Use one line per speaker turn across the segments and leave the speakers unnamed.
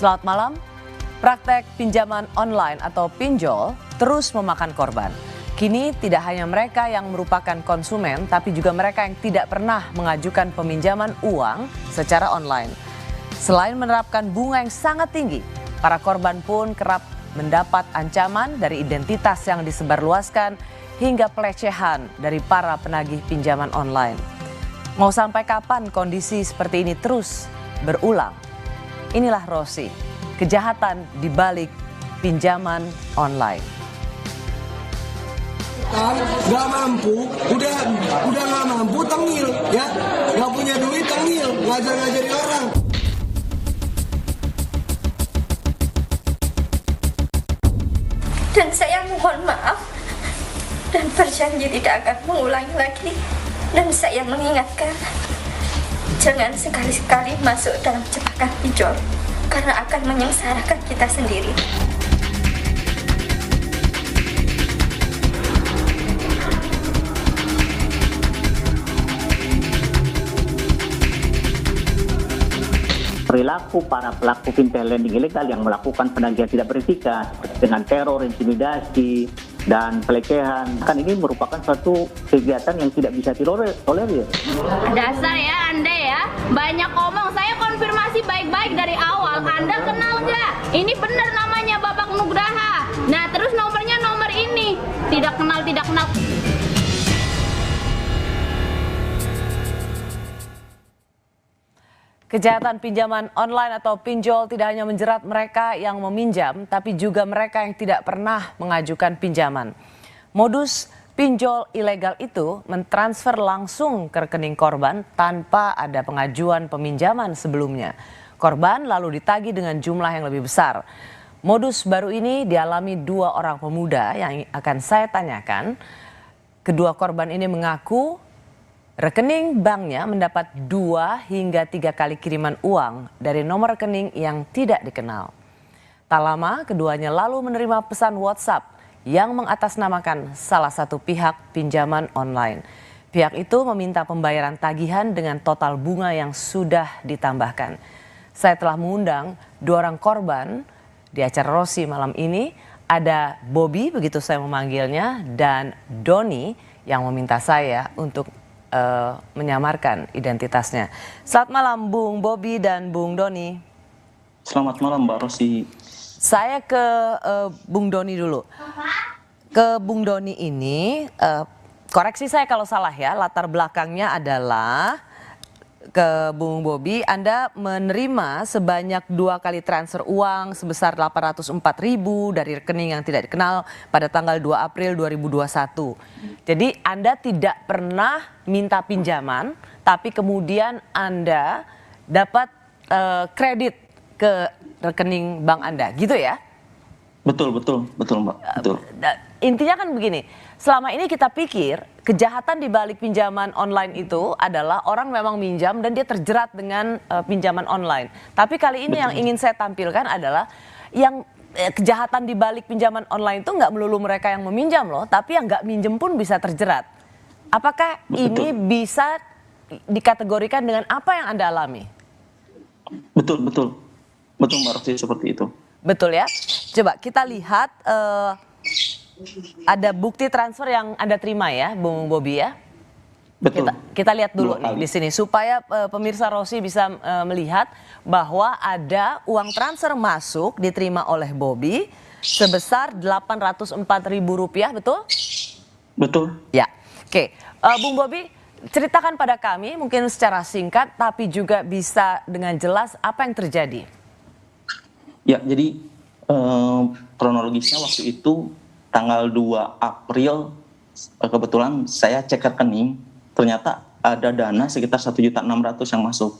Selamat malam. Praktek pinjaman online atau pinjol terus memakan korban. Kini tidak hanya mereka yang merupakan konsumen, tapi juga mereka yang tidak pernah mengajukan peminjaman uang secara online. Selain menerapkan bunga yang sangat tinggi, para korban pun kerap mendapat ancaman dari identitas yang disebarluaskan hingga pelecehan dari para penagih pinjaman online. Mau sampai kapan kondisi seperti ini terus berulang? Inilah Rosi, kejahatan di balik pinjaman online.
Nggak mampu, udah nggak mampu tengil, ya, nggak punya duit tengil, ngajar-ngajarin orang.
Dan saya mohon maaf dan berjanji tidak akan mengulangi lagi. Dan saya mengingatkan, jangan sekali-sekali masuk dalam jebakan pinjol, karena akan menyengsarakan kita sendiri.
Perilaku para pelaku fintech lending ilegal yang melakukan penagihan tidak beretika dengan teror, intimidasi, dan pelecehan, kan ini merupakan suatu kegiatan yang tidak bisa ditolerir.
Dasar ya Anda ya, banyak ngomong. Saya konfirmasi baik-baik dari awal. Anda kenal nggak? Ini benar namanya Bapak Nugraha. Nah terus nomornya nomor ini. Tidak kenal.
Kejahatan pinjaman online atau pinjol tidak hanya menjerat mereka yang meminjam, tapi juga mereka yang tidak pernah mengajukan pinjaman. Modus pinjol ilegal itu mentransfer langsung ke rekening korban tanpa ada pengajuan peminjaman sebelumnya. Korban lalu ditagih dengan jumlah yang lebih besar. Modus baru ini dialami dua orang pemuda yang akan saya tanyakan. Kedua korban ini mengaku rekening banknya mendapat 2 hingga 3 kali kiriman uang dari nomor rekening yang tidak dikenal. Tak lama keduanya lalu menerima pesan WhatsApp yang mengatasnamakan salah satu pihak pinjaman online. Pihak itu meminta pembayaran tagihan dengan total bunga yang sudah ditambahkan. Saya telah mengundang 2 orang korban di acara Rosi malam ini. Ada Bobby, begitu saya memanggilnya, dan Doni yang meminta saya untuk menyamarkan identitasnya. Selamat malam Bung Bobby dan Bung Doni.
Selamat malam Mbak Rosi.
Saya ke Bung Doni dulu. Ke Bung Doni ini, koreksi saya kalau salah ya, latar belakangnya adalah ke Bung Bobby, Anda menerima sebanyak 2 kali transfer uang sebesar 804.000 dari rekening yang tidak dikenal pada tanggal 2 April 2021. Jadi Anda tidak pernah minta pinjaman, tapi kemudian Anda dapat kredit ke rekening bank Anda, gitu ya?
Betul Mbak, betul.
Intinya kan begini, selama ini kita pikir kejahatan di balik pinjaman online itu adalah orang memang minjam dan dia terjerat dengan pinjaman online. Tapi kali ini yang ingin saya tampilkan adalah yang kejahatan di balik pinjaman online itu nggak melulu mereka yang meminjam loh, tapi yang nggak minjem pun bisa terjerat. Apakah ini bisa dikategorikan dengan apa yang Anda alami?
Betul Mbak Rosi, seperti itu.
Betul ya. Coba kita lihat. Ada bukti transfer yang Anda terima ya, Bung Bobby ya?
Betul.
Kita lihat dulu nih di sini supaya pemirsa Rosi bisa melihat bahwa ada uang transfer masuk diterima oleh Bobby sebesar Rp804.000, betul?
Betul.
Ya. Oke, Bung Bobby, ceritakan pada kami mungkin secara singkat tapi juga bisa dengan jelas apa yang terjadi.
Ya, jadi kronologisnya waktu itu tanggal 2 April kebetulan saya cek rekening, ternyata ada dana sekitar 1.600.000 yang masuk.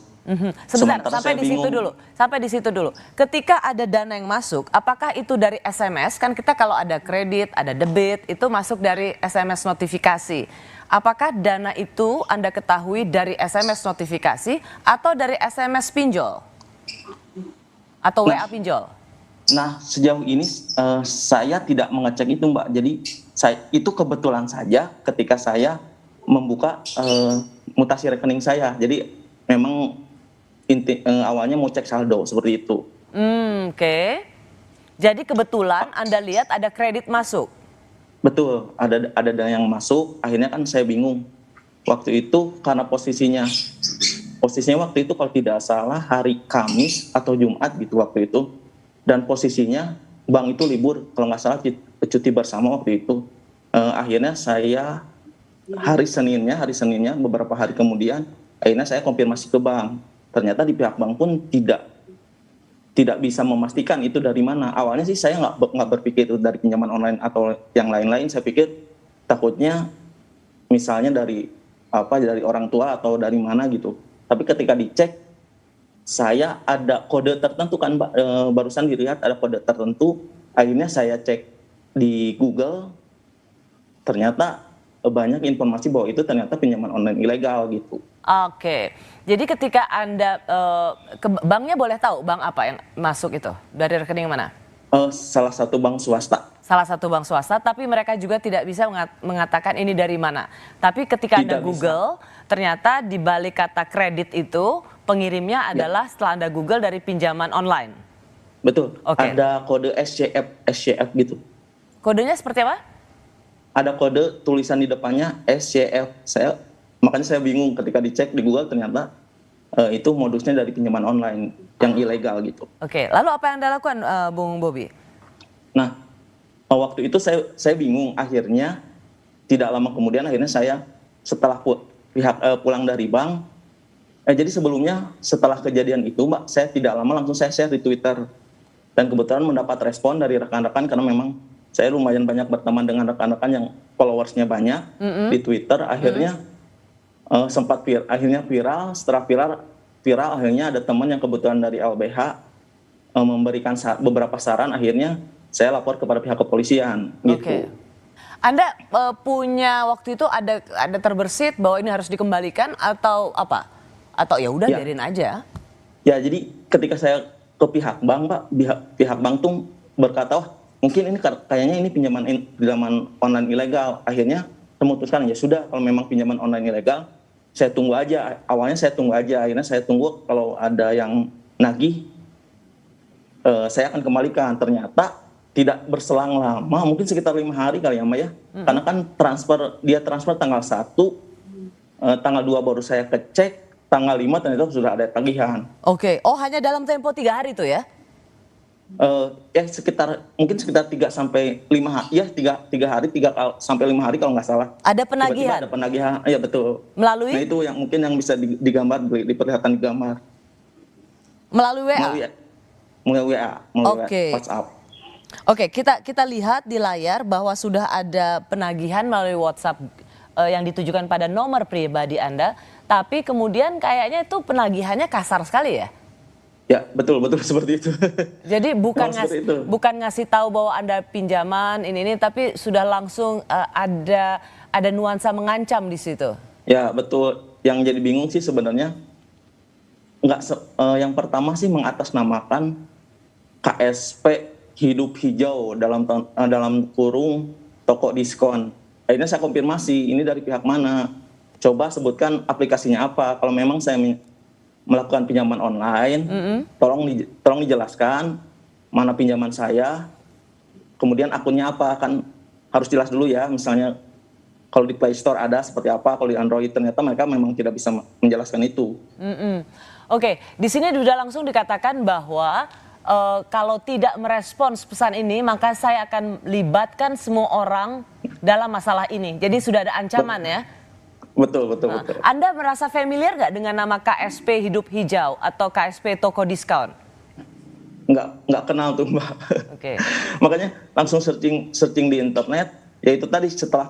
Sebentar, sampai di situ dulu. Ketika ada dana yang masuk, apakah itu dari SMS? Kan kita kalau ada kredit, ada debit, itu masuk dari SMS notifikasi. Apakah dana itu Anda ketahui dari SMS notifikasi atau dari SMS pinjol? Atau WA pinjol?
Nah, sejauh ini saya tidak mengecek itu, Mbak. Jadi itu kebetulan saja ketika saya membuka mutasi rekening saya. Jadi memang awalnya mau cek saldo seperti itu.
Oke. Jadi kebetulan Anda lihat ada kredit masuk.
Betul, ada dana yang masuk, akhirnya kan saya bingung. Waktu itu karena posisinya waktu itu kalau tidak salah hari Kamis atau Jumat gitu waktu itu. Dan posisinya bank itu libur, kalau nggak salah cuti bersama waktu itu. Akhirnya saya hari Seninnya beberapa hari kemudian, akhirnya saya konfirmasi ke bank. Ternyata di pihak bank pun tidak bisa memastikan itu dari mana. Awalnya sih saya nggak berpikir itu dari pinjaman online atau yang lain-lain. Saya pikir takutnya misalnya dari orang tua atau dari mana gitu. Tapi ketika dicek, saya ada kode tertentu kan, barusan dilihat ada kode tertentu. Akhirnya saya cek di Google, ternyata banyak informasi bahwa itu ternyata pinjaman online ilegal gitu.
Oke, jadi ketika Anda ke banknya, boleh tahu bank apa yang masuk itu? Dari rekening mana?
Salah satu bank swasta.
Salah satu bank swasta, tapi mereka juga tidak bisa mengatakan ini dari mana. Tapi ketika Anda Google, ternyata di balik kata kredit itu pengirimnya adalah setelah Anda Google dari pinjaman online.
Betul,
Oke.
ada kode SCF gitu.
Kodenya seperti apa?
Ada kode tulisan di depannya SCF. Makanya saya bingung ketika dicek di Google, ternyata itu modusnya dari pinjaman online yang ilegal gitu.
Oke, lalu apa yang Anda lakukan, Bung Bobi?
Nah, waktu itu saya bingung. Akhirnya tidak lama kemudian akhirnya saya setelah pulang dari bank, jadi sebelumnya setelah kejadian itu, Mbak, saya tidak lama langsung saya share di Twitter. Dan kebetulan mendapat respon dari rekan-rekan karena memang saya lumayan banyak berteman dengan rekan-rekan yang followersnya banyak di Twitter. Akhirnya sempat viral. Setelah viral akhirnya ada teman yang kebetulan dari LBH memberikan beberapa saran. Akhirnya saya lapor kepada pihak kepolisian gitu.
Oke. Anda punya waktu itu ada terbersit bahwa ini harus dikembalikan atau apa? Atau ya udah biarin aja?
Ya, jadi ketika saya ke pihak bank, Pak, pihak bank tuh berkata, "Wah, mungkin ini kayaknya ini pinjaman online ilegal." Akhirnya memutuskan, ya sudah, kalau memang pinjaman online ilegal, saya tunggu aja. Awalnya saya tunggu aja, akhirnya saya tunggu kalau ada yang nagih, saya akan kembalikan. Ternyata tidak berselang lama, mungkin sekitar 5 hari kali ya, Mbak ya. Karena kan dia transfer tanggal 1, tanggal 2 baru saya kecek, tanggal 5 ternyata sudah ada tagihan.
Oke, oh hanya dalam tempo 3 hari itu ya?
Ya mungkin sekitar 3 sampai 5 hari, ya 3 hari, 3 sampai 5 hari kalau nggak salah.
Ada penagihan?
Tiba-tiba ada penagihan, ya betul.
Melalui?
Nah itu yang mungkin yang bisa digambar, diperlihatkan di gambar.
Melalui WA?
Melalui WA,
Oke.
WhatsApp.
Oke, kita lihat di layar bahwa sudah ada penagihan melalui WhatsApp yang ditujukan pada nomor pribadi Anda, tapi kemudian kayaknya itu penagihannya kasar sekali ya?
Ya, betul seperti itu.
Jadi bukan ngasih tahu bahwa Anda pinjaman ini, tapi sudah langsung ada nuansa mengancam di situ.
Ya, betul. Yang jadi bingung sih sebenarnya yang pertama sih mengatasnamakan KSP Hidup Hijau dalam kurung toko diskon. Akhirnya saya konfirmasi, ini dari pihak mana? Coba sebutkan aplikasinya apa. Kalau memang saya melakukan pinjaman online, tolong dijelaskan mana pinjaman saya, kemudian akunnya apa, kan harus jelas dulu ya. Misalnya kalau di Play Store ada seperti apa, kalau di Android ternyata mereka memang tidak bisa menjelaskan itu.
Oke, di sini sudah langsung dikatakan bahwa kalau tidak merespons pesan ini, maka saya akan libatkan semua orang dalam masalah ini. Jadi sudah ada ancaman ya?
Betul.
Anda merasa familiar nggak dengan nama KSP Hidup Hijau atau KSP Toko Diskon?
Nggak kenal tuh, Mbak.
Oke.
Makanya langsung searching di internet, yaitu tadi setelah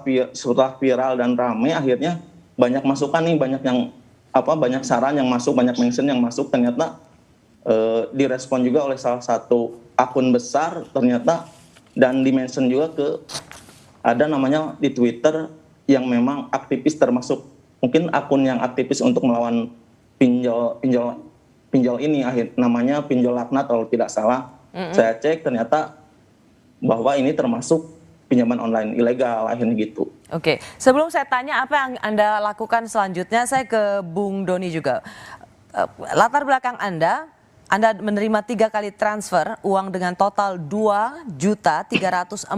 viral dan ramai, akhirnya banyak masukan nih, banyak saran yang masuk, banyak mention yang masuk, ternyata direspon juga oleh salah satu akun besar ternyata, dan dimention juga ada namanya di Twitter yang memang aktivis, termasuk mungkin akun yang aktivis untuk melawan pinjol ini, namanya Pinjol Laknat kalau tidak salah. Saya cek ternyata bahwa ini termasuk pinjaman online ilegal, akhirnya gitu.
Oke, sebelum saya tanya apa yang Anda lakukan selanjutnya, saya ke Bung Doni juga. Latar belakang Anda Anda menerima 3 kali transfer uang dengan total 2.345.000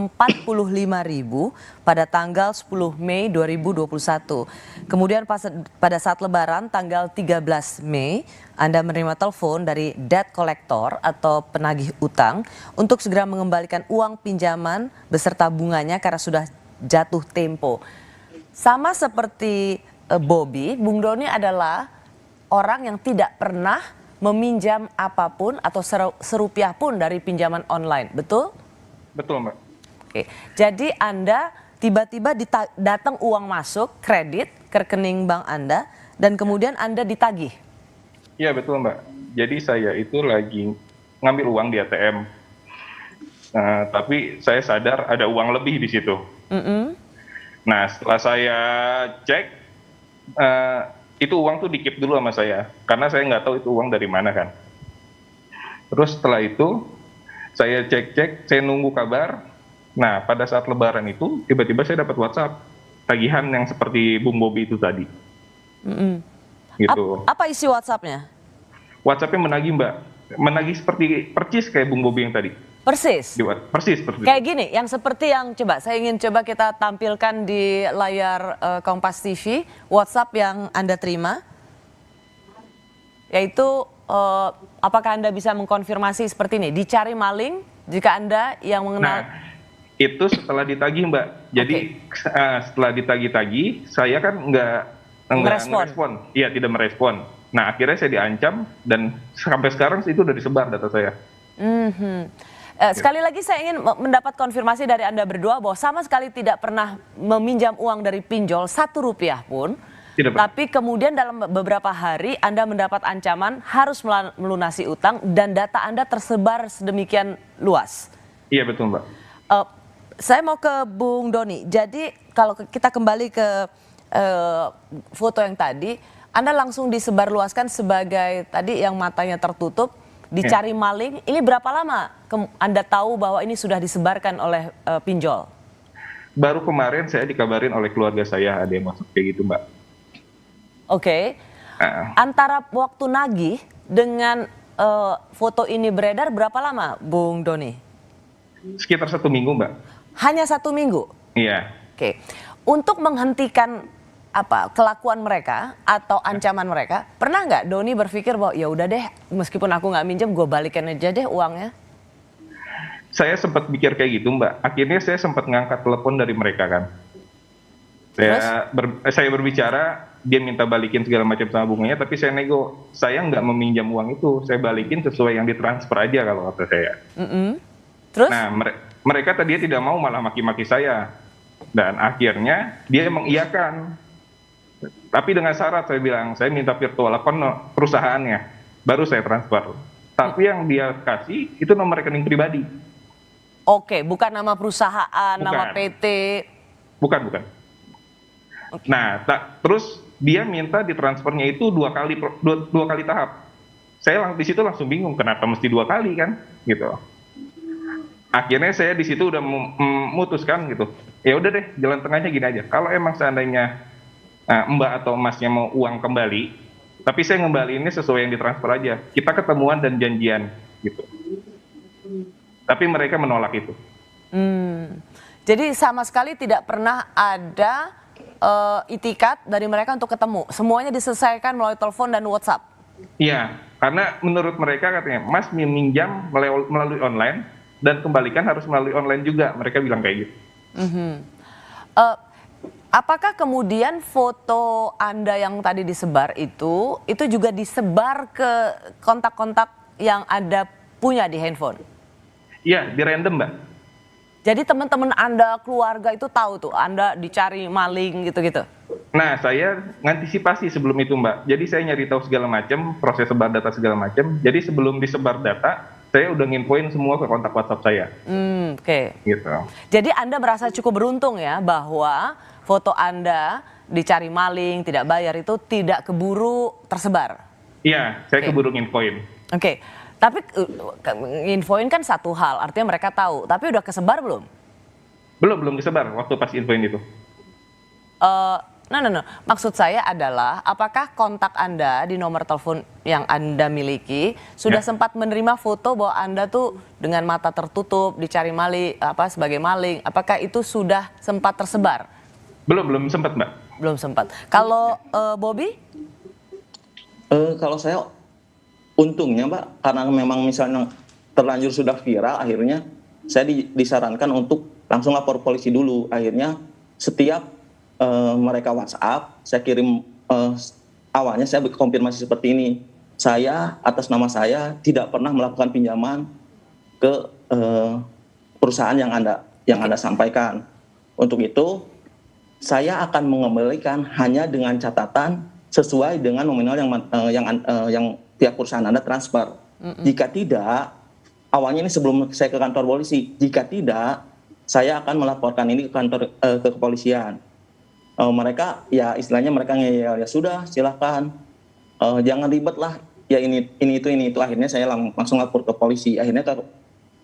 pada tanggal 10 Mei 2021. Kemudian pada saat Lebaran tanggal 13 Mei, Anda menerima telepon dari debt collector atau penagih utang untuk segera mengembalikan uang pinjaman beserta bunganya karena sudah jatuh tempo. Sama seperti Bobby, Bung Doni adalah orang yang tidak pernah meminjam apapun atau serupiah pun dari pinjaman online, betul?
Betul, Mbak.
Oke, jadi Anda tiba-tiba datang uang masuk kredit ke rekening bank Anda dan kemudian Anda ditagih.
Iya, betul, Mbak. Jadi saya itu lagi ngambil uang di ATM. Tapi saya sadar ada uang lebih di situ. Nah, setelah saya cek, itu uang tuh di-keep dulu sama saya, karena saya nggak tahu itu uang dari mana kan. Terus setelah itu, saya cek-cek, saya nunggu kabar. Nah, pada saat Lebaran itu, tiba-tiba saya dapat WhatsApp, tagihan yang seperti Bung Bobby itu tadi. Gitu.
Apa isi WhatsApp-nya?
WhatsApp-nya menagih, Mbak. Menagih seperti percis kayak Bung Bobby yang tadi.
Persis?
Persis.
Kayak gini, yang seperti yang saya ingin coba kita tampilkan di layar Kompas TV, WhatsApp yang Anda terima, yaitu apakah Anda bisa mengkonfirmasi seperti ini, dicari maling jika Anda yang mengenal.
Nah, itu setelah ditagih, Mbak. Jadi setelah ditagih-tagih, saya kan nggak merespon. Iya, tidak merespon. Nah, akhirnya saya diancam dan sampai sekarang itu udah disebar data saya.
Sekali lagi saya ingin mendapat konfirmasi dari Anda berdua bahwa sama sekali tidak pernah meminjam uang dari pinjol Rp1 pun.
Tidak pernah.
Tapi kemudian dalam beberapa hari Anda mendapat ancaman harus melunasi utang dan data Anda tersebar sedemikian luas.
Iya, betul, Mbak.
Saya mau ke Bung Doni. Jadi kalau kita kembali ke foto yang tadi, Anda langsung disebarluaskan sebagai tadi yang matanya tertutup, dicari maling. Ini berapa lama Anda tahu bahwa ini sudah disebarkan oleh pinjol?
Baru kemarin saya dikabarin oleh keluarga saya ada yang masuk kayak gitu, Mbak.
Oke. Antara waktu nagih dengan foto ini beredar berapa lama, Bung Doni?
Sekitar 1 minggu, Mbak.
Hanya 1 minggu?
Iya.
Oke. Untuk menghentikan kelakuan mereka atau ancaman mereka, pernah nggak Doni berpikir bahwa ya udah deh, meskipun aku nggak minjem, gue balikin aja deh uangnya?
Saya sempat mikir kayak gitu, Mbak. Akhirnya saya sempat ngangkat telepon dari mereka kan. Saya berbicara, dia minta balikin segala macam sama bunganya, tapi saya nego, saya nggak meminjam uang itu, saya balikin sesuai yang ditransfer aja kalau kata saya.
Terus?
Nah, mereka tadinya tidak mau, malah maki-maki saya. Dan akhirnya dia mengiyakan. Tapi dengan syarat saya bilang, saya minta virtual account perusahaannya, baru saya transfer. Tapi yang dia kasih itu nomor rekening pribadi.
Oke, bukan nama perusahaan,
Bukan.
nama PT.
Bukan.
Okay.
Nah, terus dia minta ditransfernya itu dua kali tahap. Saya di situ langsung bingung, kenapa mesti 2 kali kan, gitu. Akhirnya saya di situ udah memutuskan gitu. Ya udah deh, jalan tengahnya gini aja. Kalau emang seandainya Mbak atau Masnya mau uang kembali, tapi saya ngembaliinnya sesuai yang ditransfer aja. Kita ketemuan dan janjian gitu. Tapi mereka menolak itu.
Jadi sama sekali tidak pernah ada itikat dari mereka untuk ketemu. Semuanya diselesaikan melalui telepon dan WhatsApp.
Iya, karena menurut mereka katanya, Mas meminjam melalui online dan kembalikan harus melalui online juga. Mereka bilang kayak gitu.
Apakah kemudian foto Anda yang tadi disebar itu juga disebar ke kontak-kontak yang Anda punya di handphone?
Iya, di random, Mbak.
Jadi teman-teman Anda, keluarga itu tahu tuh Anda dicari maling gitu-gitu?
Nah, saya ngantisipasi sebelum itu, Mbak. Jadi saya nyari tahu segala macam, proses sebar data segala macam. Jadi sebelum disebar data, saya udah nginfoin semua ke kontak WhatsApp saya.
Oke.
Gitu.
Jadi Anda merasa cukup beruntung ya bahwa foto Anda dicari maling, tidak bayar itu tidak keburu tersebar?
Iya, saya keburu nginfoin.
Oke. Tapi infoin kan satu hal, artinya mereka tahu. Tapi udah kesebar belum?
Belum disebar waktu pas infoin itu.
No. Maksud saya adalah apakah kontak Anda di nomor telepon yang Anda miliki sudah sempat menerima foto bahwa Anda tuh dengan mata tertutup dicari maling sebagai maling? Apakah itu sudah sempat tersebar?
Belum sempat, Mbak.
Belum sempat. Kalau Bobby?
Kalau saya untungnya Mbak, karena memang misalnya terlanjur sudah viral, akhirnya saya disarankan untuk langsung lapor polisi dulu. Akhirnya setiap mereka WhatsApp, saya kirim awalnya saya konfirmasi seperti ini. Saya atas nama saya tidak pernah melakukan pinjaman ke perusahaan yang Anda sampaikan. Untuk itu saya akan mengembalikan hanya dengan catatan sesuai dengan nominal yang pihak perusahaan Anda transfer. Jika tidak, awalnya ini sebelum saya ke kantor polisi, jika tidak, saya akan melaporkan ini ke kantor ke kepolisian. Mereka ya istilahnya mereka ngeyel, ya sudah silakan, jangan ribet lah, ya ini itu. Akhirnya saya langsung lapor ke polisi. Akhirnya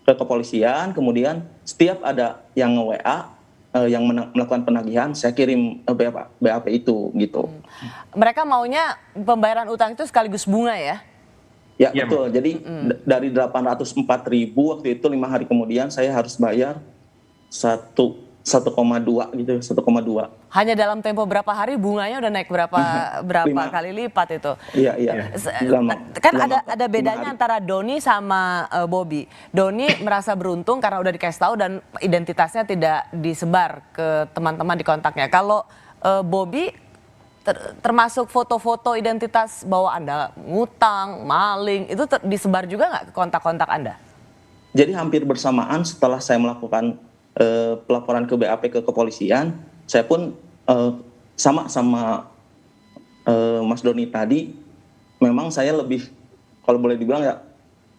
ke kepolisian, kemudian setiap ada yang nge-WA yang melakukan penagihan, saya kirim BAP itu gitu.
Mereka maunya pembayaran utang itu sekaligus bunga ya?
Ya betul. Jadi dari 804.000 waktu itu 5 hari kemudian saya harus bayar 1,2 gitu, 1,2.
Hanya dalam tempo berapa hari bunganya udah naik berapa kali lipat itu?
Iya.
Kan ada bedanya antara Doni sama Bobby. Doni merasa beruntung karena udah dikasih tahu dan identitasnya tidak disebar ke teman-teman di kontaknya. Kalau Bobby termasuk foto-foto identitas bahwa Anda ngutang, maling, itu disebar juga nggak ke kontak-kontak Anda?
Jadi hampir bersamaan setelah saya melakukan pelaporan ke BAP ke kepolisian, saya pun sama Mas Doni tadi, memang saya lebih, kalau boleh dibilang ya,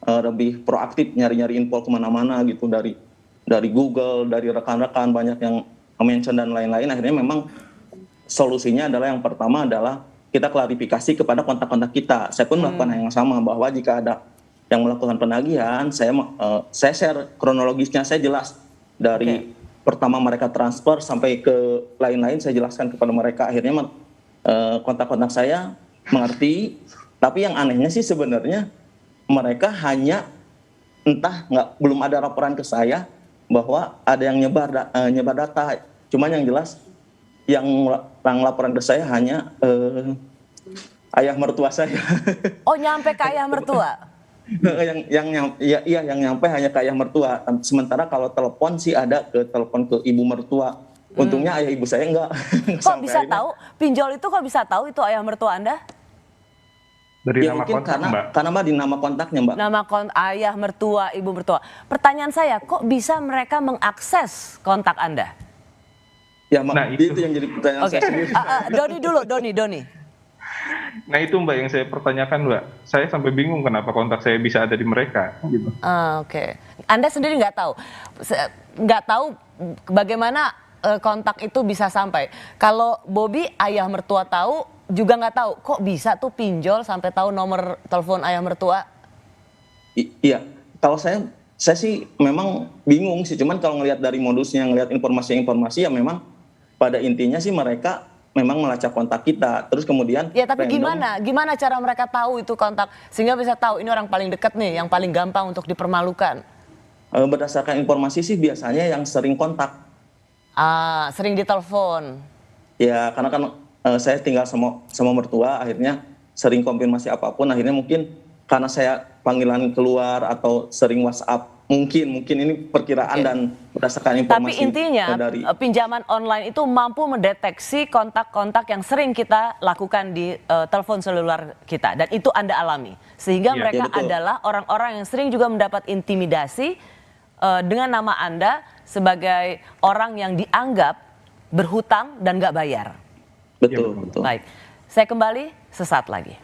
lebih proaktif nyari-nyari info kemana-mana gitu, dari Google, dari rekan-rekan banyak yang mention dan lain-lain. Akhirnya memang solusinya adalah yang pertama adalah kita klarifikasi kepada kontak-kontak kita. Saya pun melakukan hal yang sama, bahwa jika ada yang melakukan penagihan, saya share kronologisnya, saya jelas dari pertama mereka transfer sampai ke lain-lain, saya jelaskan kepada mereka. Akhirnya kontak-kontak saya mengerti. Tapi yang anehnya sih sebenarnya mereka hanya belum ada laporan ke saya bahwa ada yang nyebar data. Cuman yang jelas yang laporan ke saya hanya ayah mertua saya.
Oh, nyampe ke ayah mertua?
yang nyampe hanya ke ayah mertua. Sementara kalau telepon sih ada telepon ke ibu mertua. Untungnya ayah ibu saya enggak.
Kok bisa tahu? Pinjol itu kok bisa tahu itu ayah mertua Anda?
Dari
ya
nama
mungkin
kontak, Mbak.
karena Mbak di nama kontaknya, Mbak.
Ayah mertua, ibu mertua. Pertanyaan saya, kok bisa mereka mengakses kontak Anda?
Ya, Mbak, itu yang jadi pertanyaan saya sendiri.
Doni dulu, Doni.
Nah itu Mbak yang saya pertanyakan, Mbak. Saya sampai bingung kenapa kontak saya bisa ada di mereka gitu.
Oke. Anda sendiri nggak tahu bagaimana kontak itu bisa sampai. Kalau Bobby ayah mertua tahu juga nggak tahu. Kok bisa tuh pinjol sampai tahu nomor telepon ayah mertua?
Iya. Kalau saya sih memang bingung sih. Cuman kalau ngelihat dari modusnya, ngelihat informasi ya memang pada intinya sih mereka memang melacak kontak kita, terus kemudian
ya tapi gimana cara mereka tahu itu kontak sehingga bisa tahu ini orang paling dekat nih, yang paling gampang untuk dipermalukan?
Berdasarkan informasi sih biasanya yang sering kontak.
Sering ditelepon.
Ya karena kan saya tinggal sama mertua, akhirnya sering konfirmasi apapun, akhirnya mungkin karena saya panggilan keluar atau sering WhatsApp, mungkin ini perkiraan dan berdasarkan informasi.
Tapi intinya pinjaman online itu mampu mendeteksi kontak-kontak yang sering kita lakukan di telepon seluler kita, dan itu Anda alami sehingga mereka adalah orang-orang yang sering juga mendapat intimidasi dengan nama Anda sebagai orang yang dianggap berhutang dan nggak bayar.
Betul.
Baik, saya kembali sesaat lagi.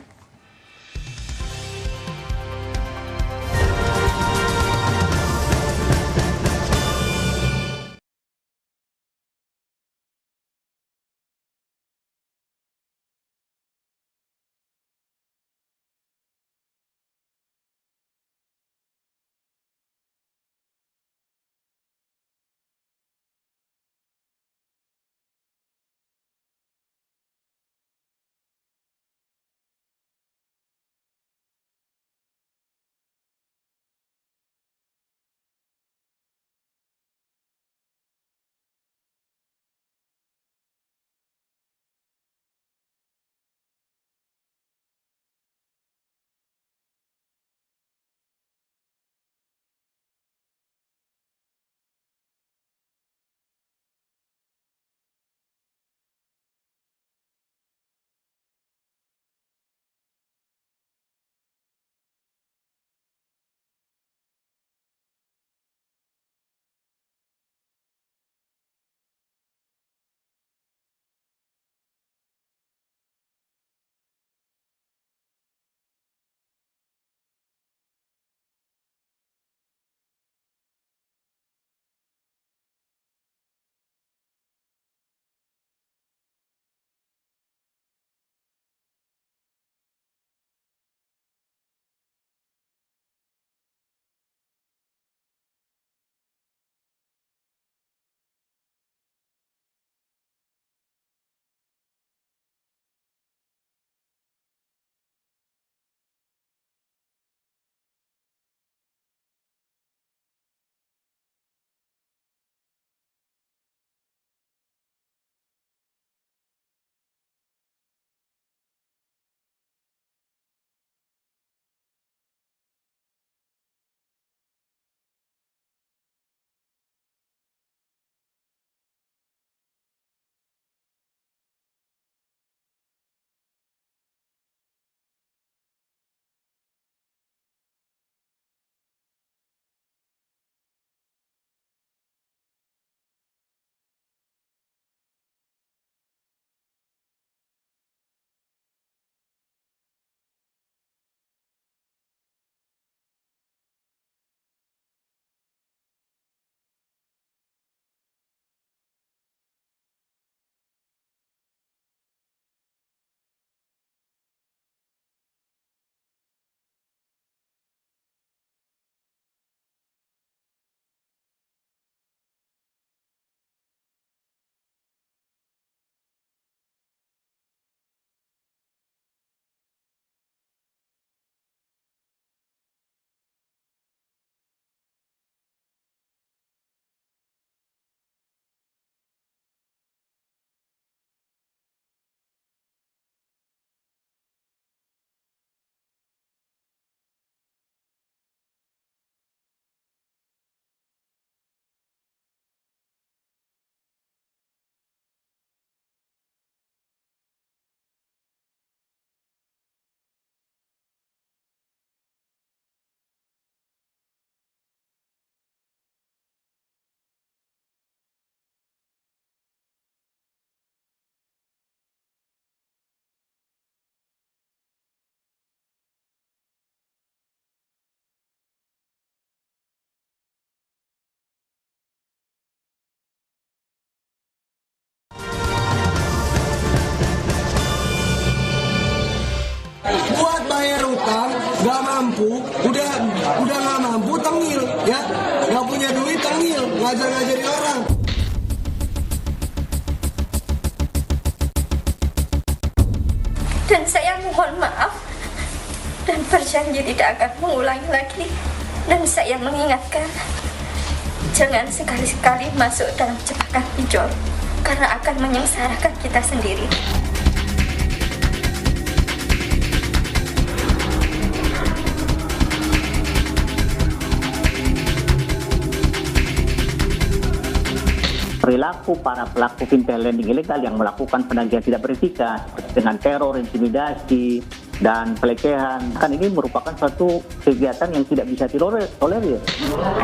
datang nggak mampu, udah nggak mampu tengil ya, nggak punya duit tengil, ngajar-ngajarin orang.
Dan saya mohon maaf dan berjanji tidak akan mengulangi lagi. Dan saya mengingatkan, jangan sekali-sekali masuk dalam jebakan pinjol, karena akan menyengsarakan kita sendiri.
Perilaku para pelaku fintech lending ilegal yang melakukan penagihan tidak beretika dengan teror, intimidasi, dan pelecehan, kan ini merupakan suatu kegiatan yang tidak bisa ditolerir.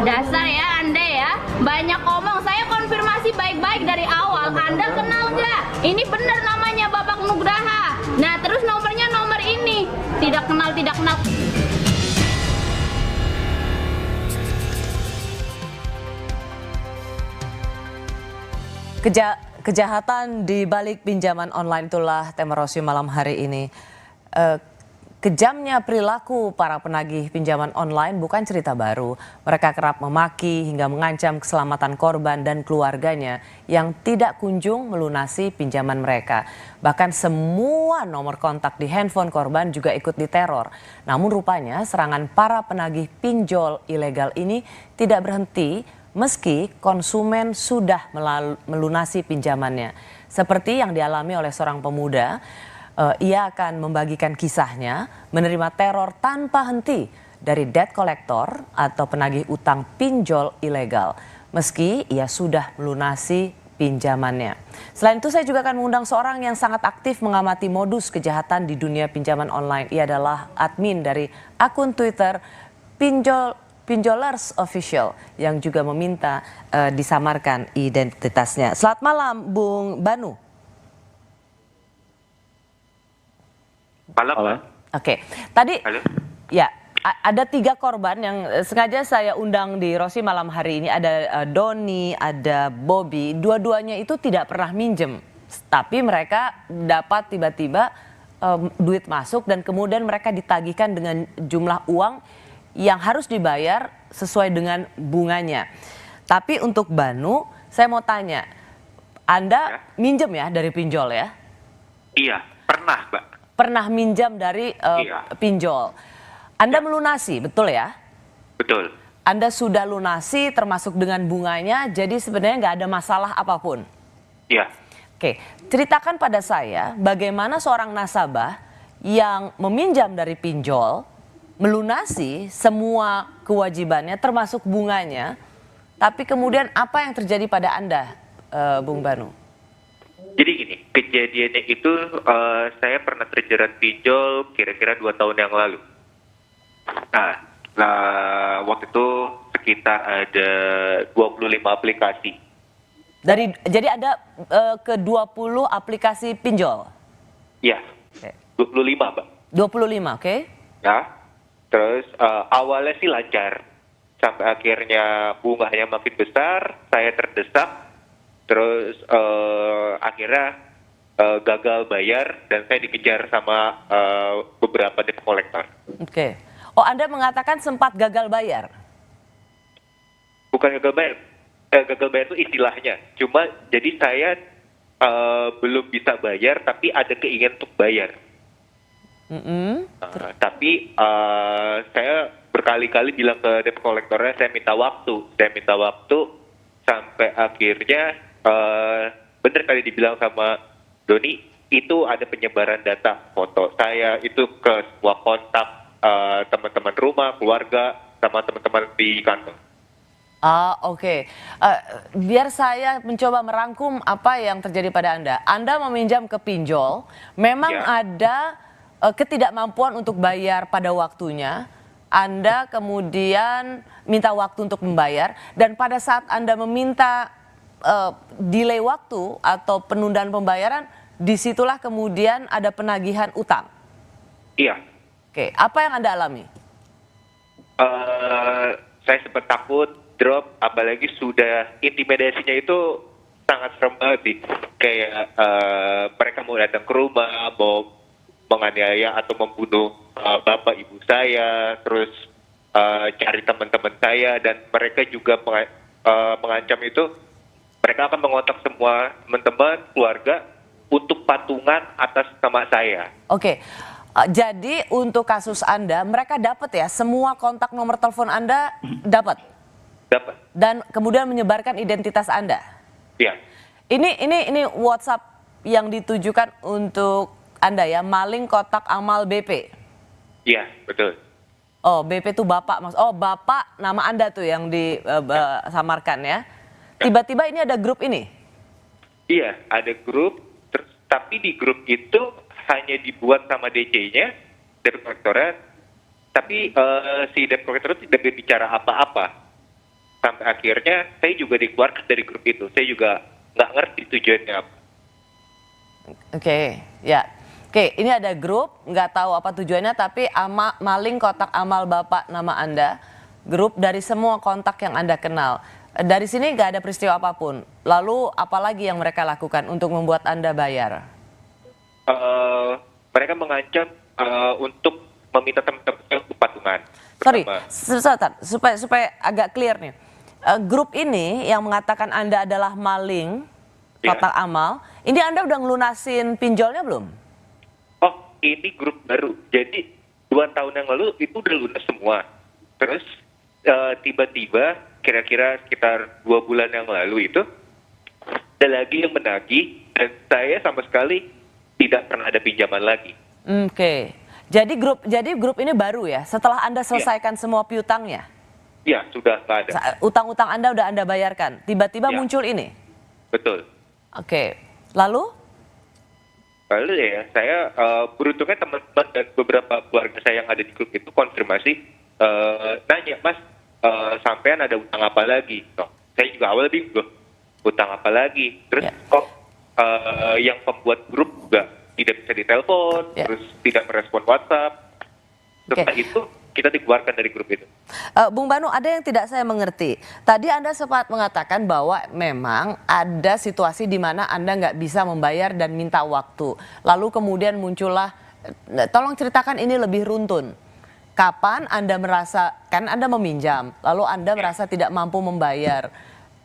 Dasar ya Anda ya, banyak omong. Saya konfirmasi baik-baik dari awal. Anda kenal nggak? Ini benar namanya Bapak Nugraha. Nah terus nomornya nomor ini. Tidak kenal, tidak kenal.
Kejahatan di balik pinjaman online itulah tema Rosi malam hari ini. Kejamnya perilaku para penagih pinjaman online bukan cerita baru. Mereka kerap memaki hingga mengancam keselamatan korban dan keluarganya yang tidak kunjung melunasi pinjaman mereka. Bahkan semua nomor kontak di handphone korban juga ikut diteror. Namun rupanya serangan para penagih pinjol ilegal ini tidak berhenti meski konsumen sudah melunasi pinjamannya. Seperti yang dialami oleh seorang pemuda, ia akan membagikan kisahnya menerima teror tanpa henti dari debt collector atau penagih utang pinjol ilegal. Meski ia sudah melunasi pinjamannya. Selain itu saya juga akan mengundang seorang yang sangat aktif mengamati modus kejahatan di dunia pinjaman online. Ia adalah admin dari akun Twitter Pinjolers Official yang juga meminta disamarkan identitasnya. Selamat malam Bung Banu.
Malam.
Oke, tadi
Halo.
ya ada 3 korban yang sengaja saya undang di Rosi malam hari ini. Ada Doni, ada Bobby. Dua-duanya itu tidak pernah minjem, tapi mereka dapat tiba-tiba duit masuk dan kemudian mereka ditagihkan dengan jumlah uang yang harus dibayar sesuai dengan bunganya. Tapi untuk Banu, saya mau tanya, Anda minjem ya dari pinjol ya?
Iya, pernah, Mbak.
Pernah minjam dari pinjol. Anda melunasi, betul ya?
Betul.
Anda sudah lunasi termasuk dengan bunganya, jadi sebenarnya nggak ada masalah apapun.
Iya.
Oke, ceritakan pada saya bagaimana seorang nasabah yang meminjam dari pinjol, melunasi semua kewajibannya termasuk bunganya, tapi kemudian apa yang terjadi pada Anda, Bung Banu?
Jadi gini, kejadiannya itu saya pernah terjerat pinjol kira-kira 2 tahun yang lalu. Nah, waktu itu sekitar ada 25 aplikasi.
Jadi ada ke 20 aplikasi pinjol?
Iya,
Oke.
25, Mbak.
25, oke?
Ya, terus awalnya sih lancar. Sampai akhirnya bunganya makin besar, saya terdesak. Terus akhirnya gagal bayar dan saya dikejar sama beberapa debt collector.
Oke. Oh, Anda mengatakan sempat gagal bayar?
Bukan gagal bayar. Gagal bayar itu istilahnya. Cuma jadi saya belum bisa bayar tapi ada keinginan untuk bayar. Tapi saya berkali-kali bilang ke debt collectornya saya minta waktu sampai akhirnya benar kali dibilang sama Doni, itu ada penyebaran data foto saya itu ke semua kontak teman-teman rumah, keluarga, sama teman-teman di kantor.
Oke. Biar saya mencoba merangkum apa yang terjadi pada Anda. Anda meminjam ke pinjol, memang ada ketidakmampuan untuk bayar pada waktunya. Anda kemudian minta waktu untuk membayar, dan pada saat Anda meminta delay waktu atau penundaan pembayaran, disitulah kemudian ada penagihan utang.
Iya.
Oke, apa yang Anda alami?
Saya sempat takut, drop, apalagi sudah intimidasinya itu sangat serem banget sih. Kayak mereka mau datang ke rumah, mau menganiaya atau membunuh bapak ibu saya, terus cari teman-teman saya, dan mereka juga mengancam itu mereka akan mengontak semua teman-teman, keluarga untuk patungan atas nama saya.
Oke. Jadi untuk kasus Anda, mereka dapat ya semua kontak nomor telepon Anda dapat?
Dapat.
Dan kemudian menyebarkan identitas Anda?
Iya.
Ini WhatsApp yang ditujukan untuk Anda ya, maling kotak amal BP?
Iya, betul.
Oh, BP itu Bapak, oh Bapak nama Anda tuh yang disamarkan ya? Tiba-tiba ini ada grup ini?
Iya, ada grup, tapi di grup itu hanya dibuat sama DC-nya, Debt Collector, tapi si Debt Collector tidak berbicara apa-apa. Sampai akhirnya saya juga dikeluarkan dari grup itu. Saya juga nggak ngerti tujuannya apa.
Oke, ya. Oke, ini ada grup, nggak tahu apa tujuannya, tapi maling kotak amal Bapak nama Anda, grup dari semua kontak yang Anda kenal. Dari sini nggak ada peristiwa apapun. Lalu apalagi yang mereka lakukan untuk membuat Anda bayar?
Mereka mengancam untuk meminta teman-teman untuk patungan.
Sorry, supaya agak clear nih. Grup ini yang mengatakan Anda adalah maling kotak amal, ini Anda udah ngelunasin pinjolnya belum?
Oh, ini grup baru. Jadi 2 tahun yang lalu itu udah lunas semua. Terus tiba-tiba kira-kira sekitar 2 bulan yang lalu itu ada lagi yang menagih, dan saya sama sekali tidak pernah ada pinjaman lagi.
Oke. Jadi grup ini baru ya? Setelah Anda selesaikan semua piutangnya?
Ya, sudah nggak ada.
Utang-utang Anda udah Anda bayarkan. Tiba-tiba muncul ini?
Betul.
Oke. Lalu?
Lalu ya, saya beruntungnya teman-teman dan beberapa keluarga saya yang ada di grup itu konfirmasi, nanya, Mas, sampean ada utang apa lagi? So, saya juga awal bingung, utang apa lagi? Terus kok yang pembuat grup juga tidak bisa ditelepon, terus tidak merespon WhatsApp. Setelah itu kita dikeluarkan dari grup itu.
Bung Banu, ada yang tidak saya mengerti. Tadi Anda sempat mengatakan bahwa memang ada situasi di mana Anda nggak bisa membayar dan minta waktu. Lalu kemudian muncullah, tolong ceritakan ini lebih runtun. Kapan Anda merasa, kan Anda meminjam, lalu Anda merasa tidak mampu membayar.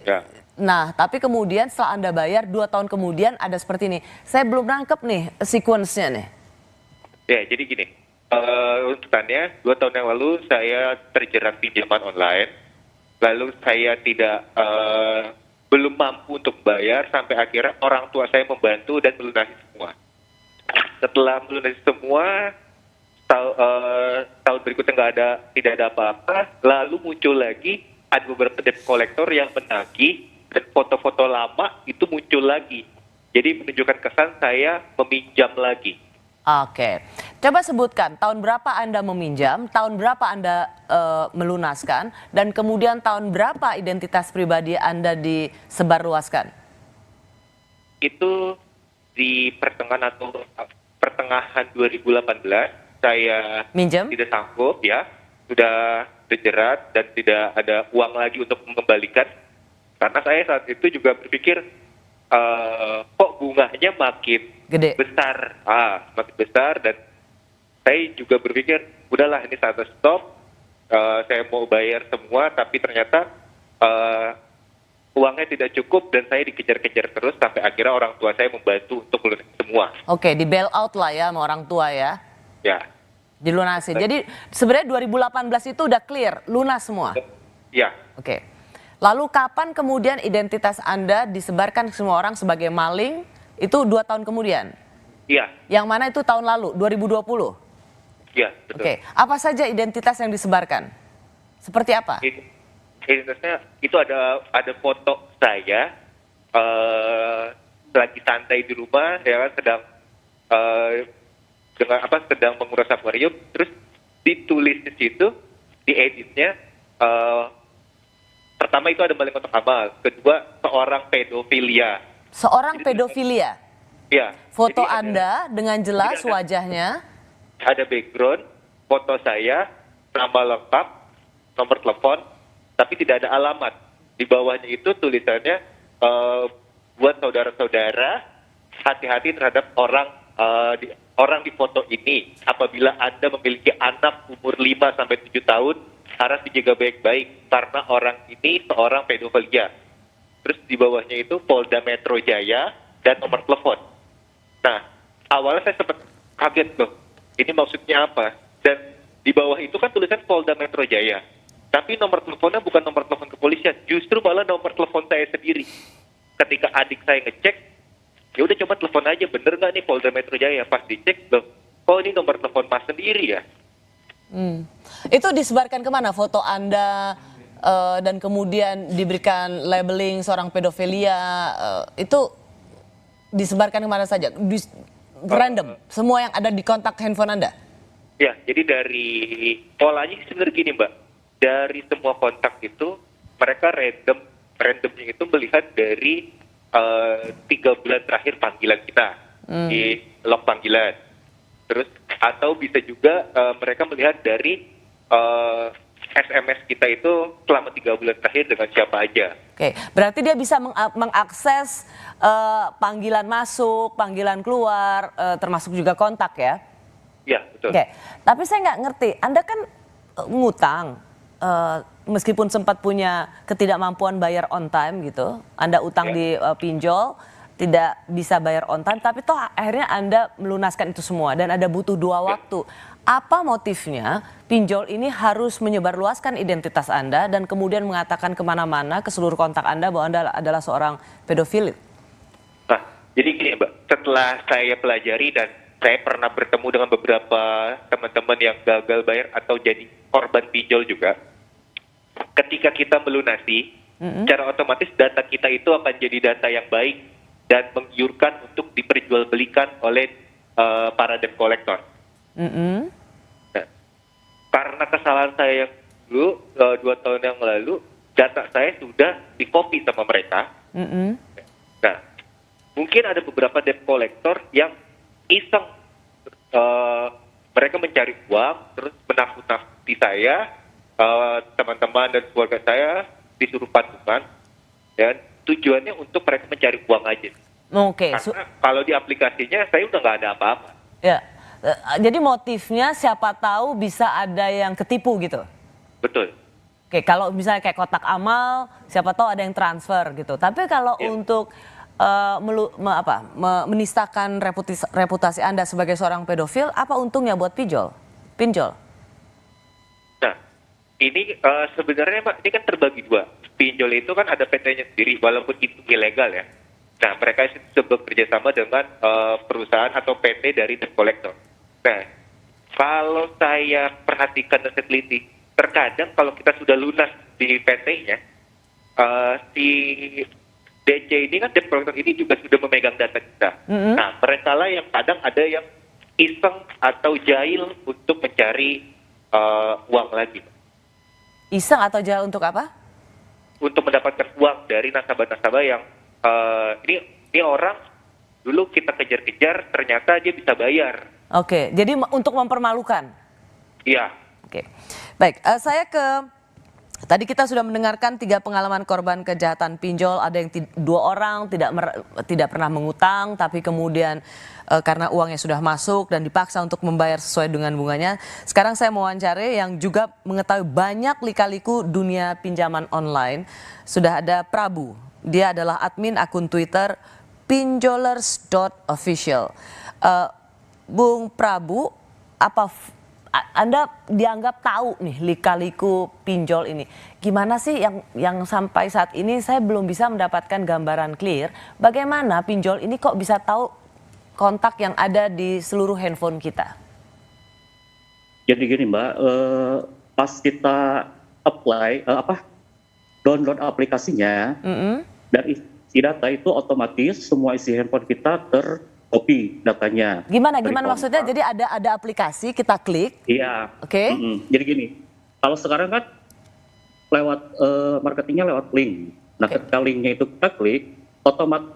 Ya.
Nah, tapi kemudian setelah Anda bayar 2 tahun kemudian ada seperti ini. Saya belum nangkep nih sequence-nya nih.
Ya, jadi gini. Runtutannya 2 tahun yang lalu saya terjerat pinjaman online. Lalu saya belum mampu untuk bayar sampai akhirnya orang tua saya membantu dan melunasi semua. Setelah melunasi semua, tahun berikutnya tidak ada apa-apa. Lalu muncul lagi ada beberapa debt collector yang menagih, dan foto-foto lama itu muncul lagi. Jadi menunjukkan kesan saya meminjam lagi.
Oke, coba sebutkan tahun berapa Anda meminjam, tahun berapa Anda melunaskan, dan kemudian tahun berapa identitas pribadi Anda disebarluaskan?
Itu di pertengahan 2018 saya
minjem?
Tidak sanggup ya, sudah terjerat dan tidak ada uang lagi untuk mengembalikan. Karena saya saat itu juga berpikir kok bunganya makin
gede,
besar, makin besar, dan saya juga berpikir udahlah ini saatnya stop. Saya mau bayar semua, tapi ternyata uangnya tidak cukup dan saya dikejar-kejar terus sampai akhirnya orang tua saya membantu untuk melunasi semua.
Oke, di bail out lah ya sama orang tua ya?
Ya.
Dilunasi. Jadi sebenarnya 2018 itu udah clear, lunas semua?
Ya.
Oke. Lalu kapan kemudian identitas Anda disebarkan ke semua orang sebagai maling? Itu 2 tahun kemudian?
Iya.
Yang mana itu tahun lalu, 2020?
Iya, betul.
Oke. Apa saja identitas yang disebarkan? Seperti apa?
Identitasnya itu ada foto saya lagi santai di rumah, ya kan, sedang menguras akuarium, terus ditulis di situ, di editnya, pertama itu ada maling kotak amal, kedua seorang pedofilia.
Seorang pedofilia?
Ya.
Foto Anda dengan jelas wajahnya?
Ada background, foto saya, nama lengkap, nomor telepon, tapi tidak ada alamat. Di bawahnya itu tulisannya, buat saudara-saudara, hati-hati terhadap orang orang di foto ini, apabila Anda memiliki anak umur 5 sampai 7 tahun, harus dijaga baik-baik karena orang ini seorang pedofilia. Terus di bawahnya itu Polda Metro Jaya dan nomor telepon. Nah, awalnya saya sempat kaget loh, ini maksudnya apa? Dan di bawah itu kan tulisan Polda Metro Jaya. Tapi nomor teleponnya bukan nomor telepon kepolisian, justru malah nomor telepon saya sendiri. Ketika adik saya ngecek, ya udah coba telepon aja, bener nggak nih Polda Metro Jaya? Pas dicek, loh, oh ini nomor telepon Mas sendiri ya.
Itu disebarkan kemana foto Anda dan kemudian diberikan labeling seorang pedofilia, itu disebarkan kemana saja? Random, semua yang ada di kontak handphone Anda?
Ya, jadi dari polanya sebenarnya gini Mbak, dari semua kontak itu mereka randomnya itu melihat dari 3 bulan terakhir panggilan kita di log panggilan. Terus atau bisa juga mereka melihat dari SMS kita itu selama 3 bulan terakhir dengan siapa aja.
Oke, berarti dia bisa mengakses panggilan masuk, panggilan keluar, termasuk juga kontak ya?
Ya, betul.
Oke, tapi saya nggak ngerti, Anda kan ngutang, meskipun sempat punya ketidakmampuan bayar on time gitu, Anda utang di pinjol, tidak bisa bayar on time, tapi toh akhirnya Anda melunaskan itu semua dan ada butuh 2 waktu. Apa motifnya pinjol ini harus menyebarluaskan identitas Anda dan kemudian mengatakan kemana-mana ke seluruh kontak Anda bahwa Anda adalah seorang pedofil?
Nah, jadi gini Mbak, setelah saya pelajari dan saya pernah bertemu dengan beberapa teman-teman yang gagal bayar atau jadi korban pinjol juga. Ketika kita melunasi, secara otomatis data kita itu akan jadi data yang baik dan menggiurkan untuk diperjualbelikan oleh para debt collector. Nah, karena kesalahan saya yang dulu 2 tahun yang lalu, data saya sudah di-copy sama mereka. Nah, mungkin ada beberapa debt collector yang iseng, mereka mencari uang, terus menakut-nakuti saya, teman-teman dan keluarga saya disuruh patungan, dan tujuannya untuk mereka mencari uang aja.
Oke.
Karena kalau di aplikasinya saya udah nggak ada apa-apa.
Ya, jadi motifnya siapa tahu bisa ada yang ketipu gitu.
Betul.
Oke, kalau misalnya kayak kotak amal, siapa tahu ada yang transfer gitu. Tapi kalau untuk menistakan reputasi Anda sebagai seorang pedofil, apa untungnya buat pinjol?
Nah, ini sebenarnya Pak, ini kan terbagi 2. Pinjol itu kan ada PT-nya sendiri, walaupun itu ilegal ya. Nah, mereka itu bekerja sama dengan perusahaan atau PT dari debt collector. Nah, kalau saya perhatikan dan teliti, terkadang kalau kita sudah lunas di PT-nya, si DC ini kan debt collector ini juga sudah memegang data kita. Nah, mereka lah yang kadang ada yang iseng atau jahil untuk mencari uang lagi.
Iseng atau jahil untuk apa?
Untuk mendapatkan uang dari nasabah-nasabah yang ini orang dulu kita kejar-kejar, ternyata dia bisa bayar.
Oke, jadi untuk mempermalukan.
Iya.
Oke, baik. Saya tadi kita sudah mendengarkan 3 pengalaman korban kejahatan pinjol. Ada yang 2 orang tidak pernah mengutang, tapi kemudian karena uangnya sudah masuk dan dipaksa untuk membayar sesuai dengan bunganya. Sekarang saya mau wawancara yang juga mengetahui banyak lika-liku dunia pinjaman online. Sudah ada Prabu. Dia adalah admin akun Twitter pinjolers.official. Bung Prabu, Anda dianggap tahu nih lika-liku pinjol ini. Gimana sih yang sampai saat ini saya belum bisa mendapatkan gambaran clear bagaimana pinjol ini kok bisa tahu kontak yang ada di seluruh handphone kita?
Jadi gini Mbak, pas kita download aplikasinya, dari isi data itu otomatis semua isi handphone kita tercopy datanya.
Gimana maksudnya? Jadi ada aplikasi kita klik.
Iya.
Oke.
Jadi gini, kalau sekarang kan lewat marketingnya lewat link. Nah, ketika linknya itu kita klik, otomatis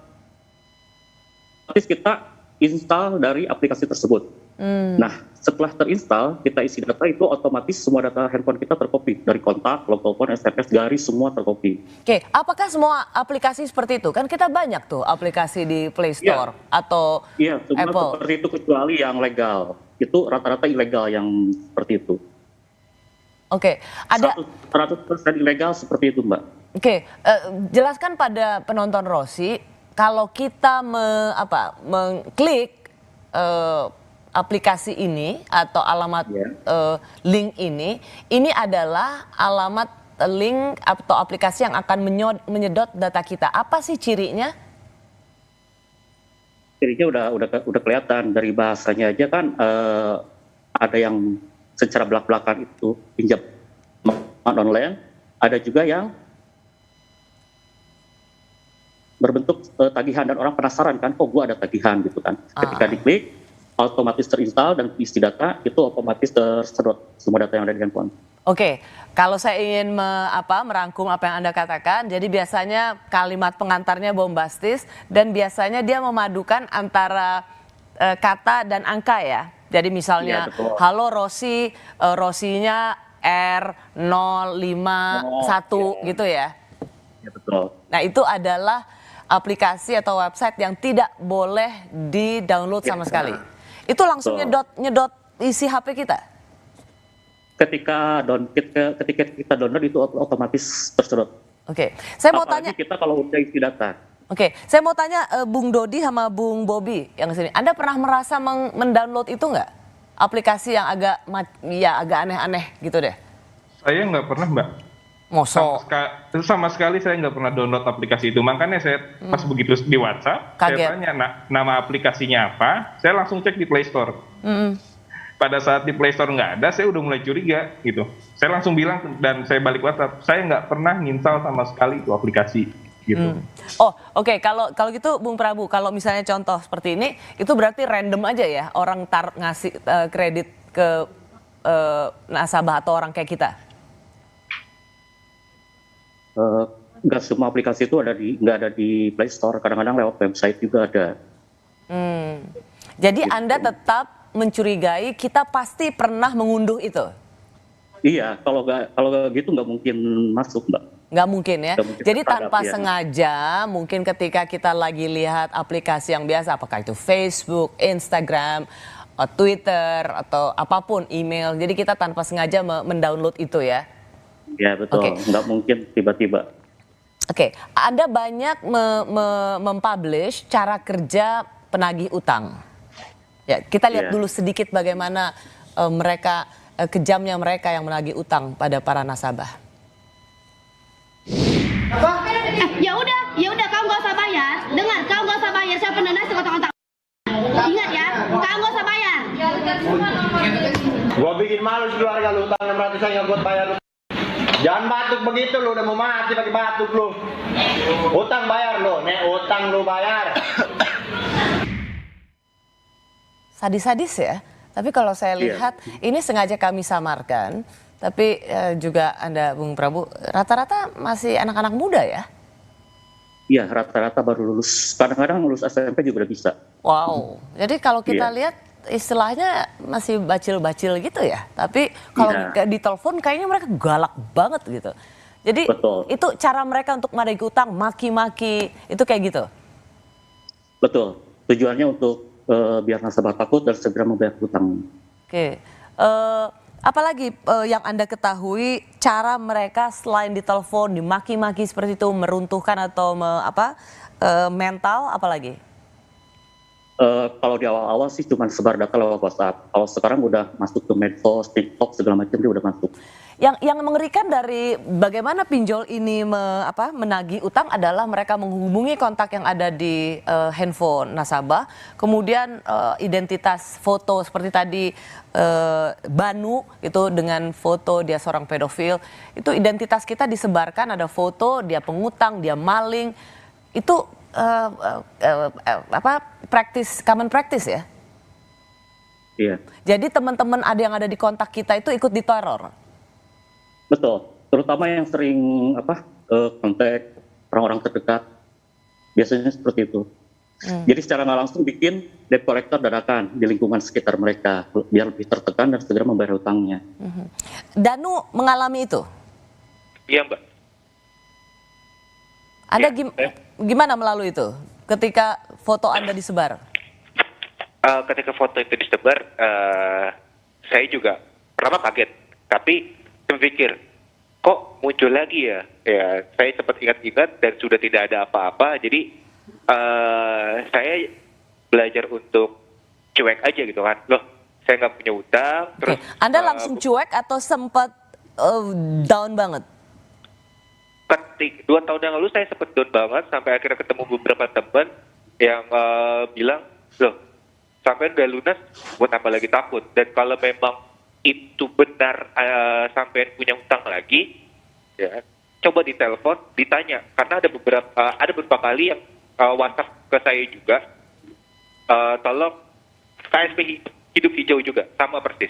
kita install dari aplikasi tersebut. Nah, setelah terinstall, kita isi data itu otomatis semua data handphone kita tercopy dari kontak, log telepon, SMS, garis semua tercopy.
Oke, apakah semua aplikasi seperti itu? Kan kita banyak tuh aplikasi di Play Store atau
Iya, semua
Apple.
seperti itu kecuali yang legal. Itu rata-rata ilegal yang seperti itu.
Oke, ada
100% ilegal seperti itu, Mbak.
Oke, jelaskan pada penonton Rossi kalau kita mengklik aplikasi ini atau alamat link ini adalah alamat link atau aplikasi yang akan menyedot data kita. Apa sih cirinya?
Cirinya udah kelihatan dari bahasanya aja kan, ada yang secara belak-belakan itu pinjam online, ada juga yang berbentuk tagihan dan orang penasaran kan, kok gua ada tagihan gitu kan. Ketika diklik, otomatis terinstall dan isi data itu otomatis tersedot semua data yang ada di handphone.
Oke, kalau saya ingin merangkum apa yang Anda katakan, jadi biasanya kalimat pengantarnya bombastis dan biasanya dia memadukan antara kata dan angka ya. Jadi misalnya, halo Rossi, Rossinya R051 gitu ya.
Ya betul.
Nah itu adalah aplikasi atau website yang tidak boleh di-download sama sekali. Itu langsung nyedot isi HP kita?
Ketika kita download itu otomatis tersedot.
Oke, saya mau
Apalagi
tanya.
kita kalau udah isi data.
Oke, saya mau tanya Bung Dodi sama Bung Bobby yang sini. Anda pernah merasa mendownload itu nggak? Aplikasi yang agak aneh-aneh gitu deh.
Saya nggak pernah, Mbak.
Mosok.
Sama sekali saya nggak pernah download aplikasi itu. Makanya saya pas begitu di WhatsApp,
Kaget.
saya tanya nama aplikasinya apa, saya langsung cek di Play Store. Pada saat di Play Store nggak ada, saya udah mulai curiga gitu. Saya langsung bilang dan saya balik WhatsApp, saya nggak pernah nginstal sama sekali itu aplikasi gitu.
Oh, oke. Kalau gitu Bung Prabu, kalau misalnya contoh seperti ini, itu berarti random aja ya orang ngasih kredit ke nasabah atau orang kayak kita?
Nggak semua aplikasi itu nggak ada di Play Store, kadang-kadang lewat website juga ada.
Jadi Anda tetap mencurigai kita pasti pernah mengunduh itu?
Iya, kalau gitu nggak mungkin masuk, Mbak.
Nggak mungkin ya.
Nggak mungkin
Jadi
terhadap,
tanpa
ya.
sengaja mungkin ketika kita lagi lihat aplikasi yang biasa, apakah itu Facebook, Instagram, Twitter atau apapun, email. Jadi kita tanpa sengaja mendownload itu ya.
Ya betul, nggak mungkin tiba-tiba.
Oke, Anda banyak mempublish cara kerja penagih utang. Ya, kita lihat dulu sedikit bagaimana kejamnya mereka yang menagih utang pada para nasabah.
Ya udah kau nggak usah bayar. Dengar, kau nggak usah bayar. Saya penenas kotak-kotak. Ingat ya, kau nggak usah bayar.
Gua bikin malu si keluarga lu, utang 600 saya nggak buat bayar lu. Jangan batuk begitu lu, udah mau mati pakai batuk lu. Utang bayar lu, nek utang lu bayar.
Sadis-sadis ya. Tapi kalau saya lihat ini sengaja kami samarkan. Tapi juga Anda Bung Prabu rata-rata masih anak-anak muda ya?
Iya, rata-rata baru lulus. Kadang-kadang lulus SMP juga udah bisa.
Wow. Jadi kalau kita lihat istilahnya masih bacil-bacil gitu ya. Tapi kalau di telepon kayaknya mereka galak banget gitu. Jadi itu cara mereka untuk menagih utang, maki-maki, itu kayak gitu?
Betul. Tujuannya untuk biar nasabah takut dan segera membayar hutang.
Oke. Apalagi yang Anda ketahui cara mereka selain ditelepon, dimaki-maki seperti itu, meruntuhkan atau mental, apalagi?
Kalau di awal-awal sih cuma sebar data lewat WhatsApp. Kalau sekarang udah masuk ke medsos, TikTok segala macam dia udah masuk.
Yang mengerikan dari bagaimana pinjol ini menagih utang adalah mereka menghubungi kontak yang ada di handphone nasabah, kemudian identitas foto seperti tadi Banu itu dengan foto dia seorang pedofil, itu identitas kita disebarkan, ada foto dia pengutang, dia maling, itu common practice ya.
Iya.
Jadi teman-teman yang ada di kontak kita itu ikut diteror.
Betul, terutama yang sering kontak orang-orang terdekat, biasanya seperti itu. Jadi secara nggak langsung bikin debt collector dadakan di lingkungan sekitar mereka biar lebih tertekan dan segera membayar hutangnya.
Danu mengalami itu?
Iya Mbak.
Anda
Ya,
gimana melalui itu ketika foto Anda disebar?
ketika foto itu disebar, saya juga pertama kaget, tapi berpikir, kok muncul lagi ya? Ya, saya sempat ingat-ingat dan sudah tidak ada apa-apa, jadi saya belajar untuk cuek aja gitu kan. Loh, saya nggak punya utang, terus
Anda langsung cuek atau sempat down banget?
2 tahun yang lalu saya sempat down banget sampai akhirnya ketemu beberapa teman yang bilang, loh, sampai udah lunas, buat apa lagi takut? Dan kalau memang itu benar sampai punya utang lagi, ya coba ditelepon, ditanya, karena ada beberapa kali yang WhatsApp ke saya juga, tolong KSP hidup hijau juga, sama persis.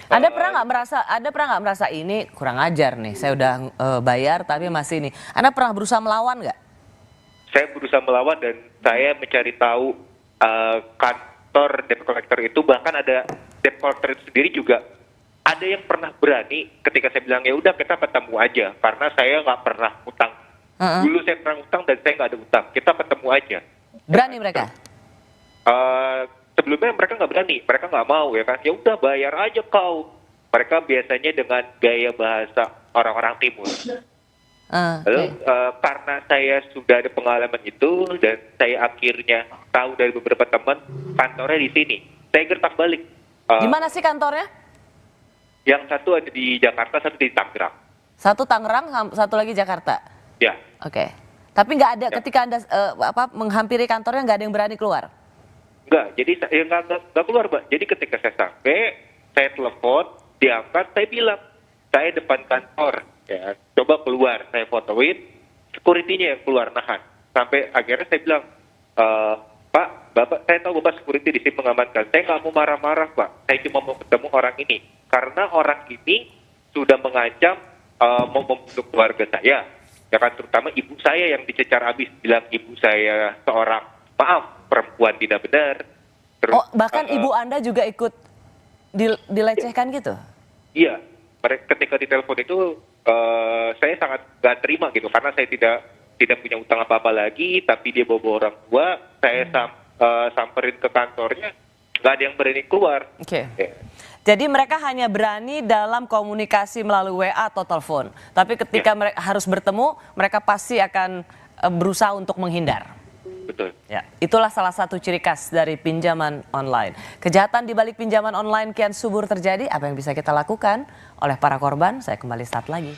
Anda pernah nggak merasa ini kurang ajar nih? Saya udah bayar tapi masih ini. Anda pernah berusaha melawan nggak?
Saya berusaha melawan dan saya mencari tahu kantor debt collector itu, bahkan ada debt collector itu sendiri juga ada yang pernah berani ketika saya bilang ya udah kita ketemu aja karena saya nggak pernah utang. Dulu saya pernah utang dan saya nggak ada utang. Kita ketemu aja.
Berani mereka?
Sebelumnya mereka nggak berani, mereka nggak mau ya kan. Ya udah bayar aja kau. Mereka biasanya dengan gaya bahasa orang-orang timur. Lalu karena saya sudah ada pengalaman itu dan saya akhirnya tahu dari beberapa teman kantornya di sini, saya gertak balik.
Di mana sih kantornya?
Yang satu ada di Jakarta, satu di Tangerang.
Satu Tangerang, satu lagi Jakarta.
Ya.
Oke. Tapi nggak ada ketika Anda menghampiri kantornya nggak ada yang berani keluar?
Enggak, jadi saya nggak keluar, Mbak. Jadi ketika saya sampai, saya telepon, diangkat, saya bilang, saya depan kantor. Ya, coba keluar, saya fotoin, security-nya yang keluar nahan. Sampai akhirnya saya bilang, Pak, Bapak, saya tahu Bapak security di sini mengamankan. Saya nggak mau marah-marah, Pak. Saya cuma mau ketemu orang ini. Karena orang ini sudah mengancam mau membunuh keluarga saya. Ya kan, terutama ibu saya yang dicecar habis. Bilang ibu saya seorang, maaf, perempuan tidak benar. Terus,
bahkan ibu Anda juga ikut dilecehkan gitu?
Iya, ketika ditelepon itu saya sangat gak terima gitu karena saya tidak punya utang apa-apa lagi, tapi dia bawa orang tua, saya samperin ke kantornya, nggak ada yang berani keluar.
Oke.
Ya.
Jadi mereka hanya berani dalam komunikasi melalui WA atau telepon, tapi ketika mereka harus bertemu, mereka pasti akan berusaha untuk menghindar.
Betul.
Ya, itulah salah satu ciri khas dari pinjaman online. Kejahatan di balik pinjaman online kian subur terjadi. Apa yang bisa kita lakukan oleh para korban? Saya kembali saat lagi.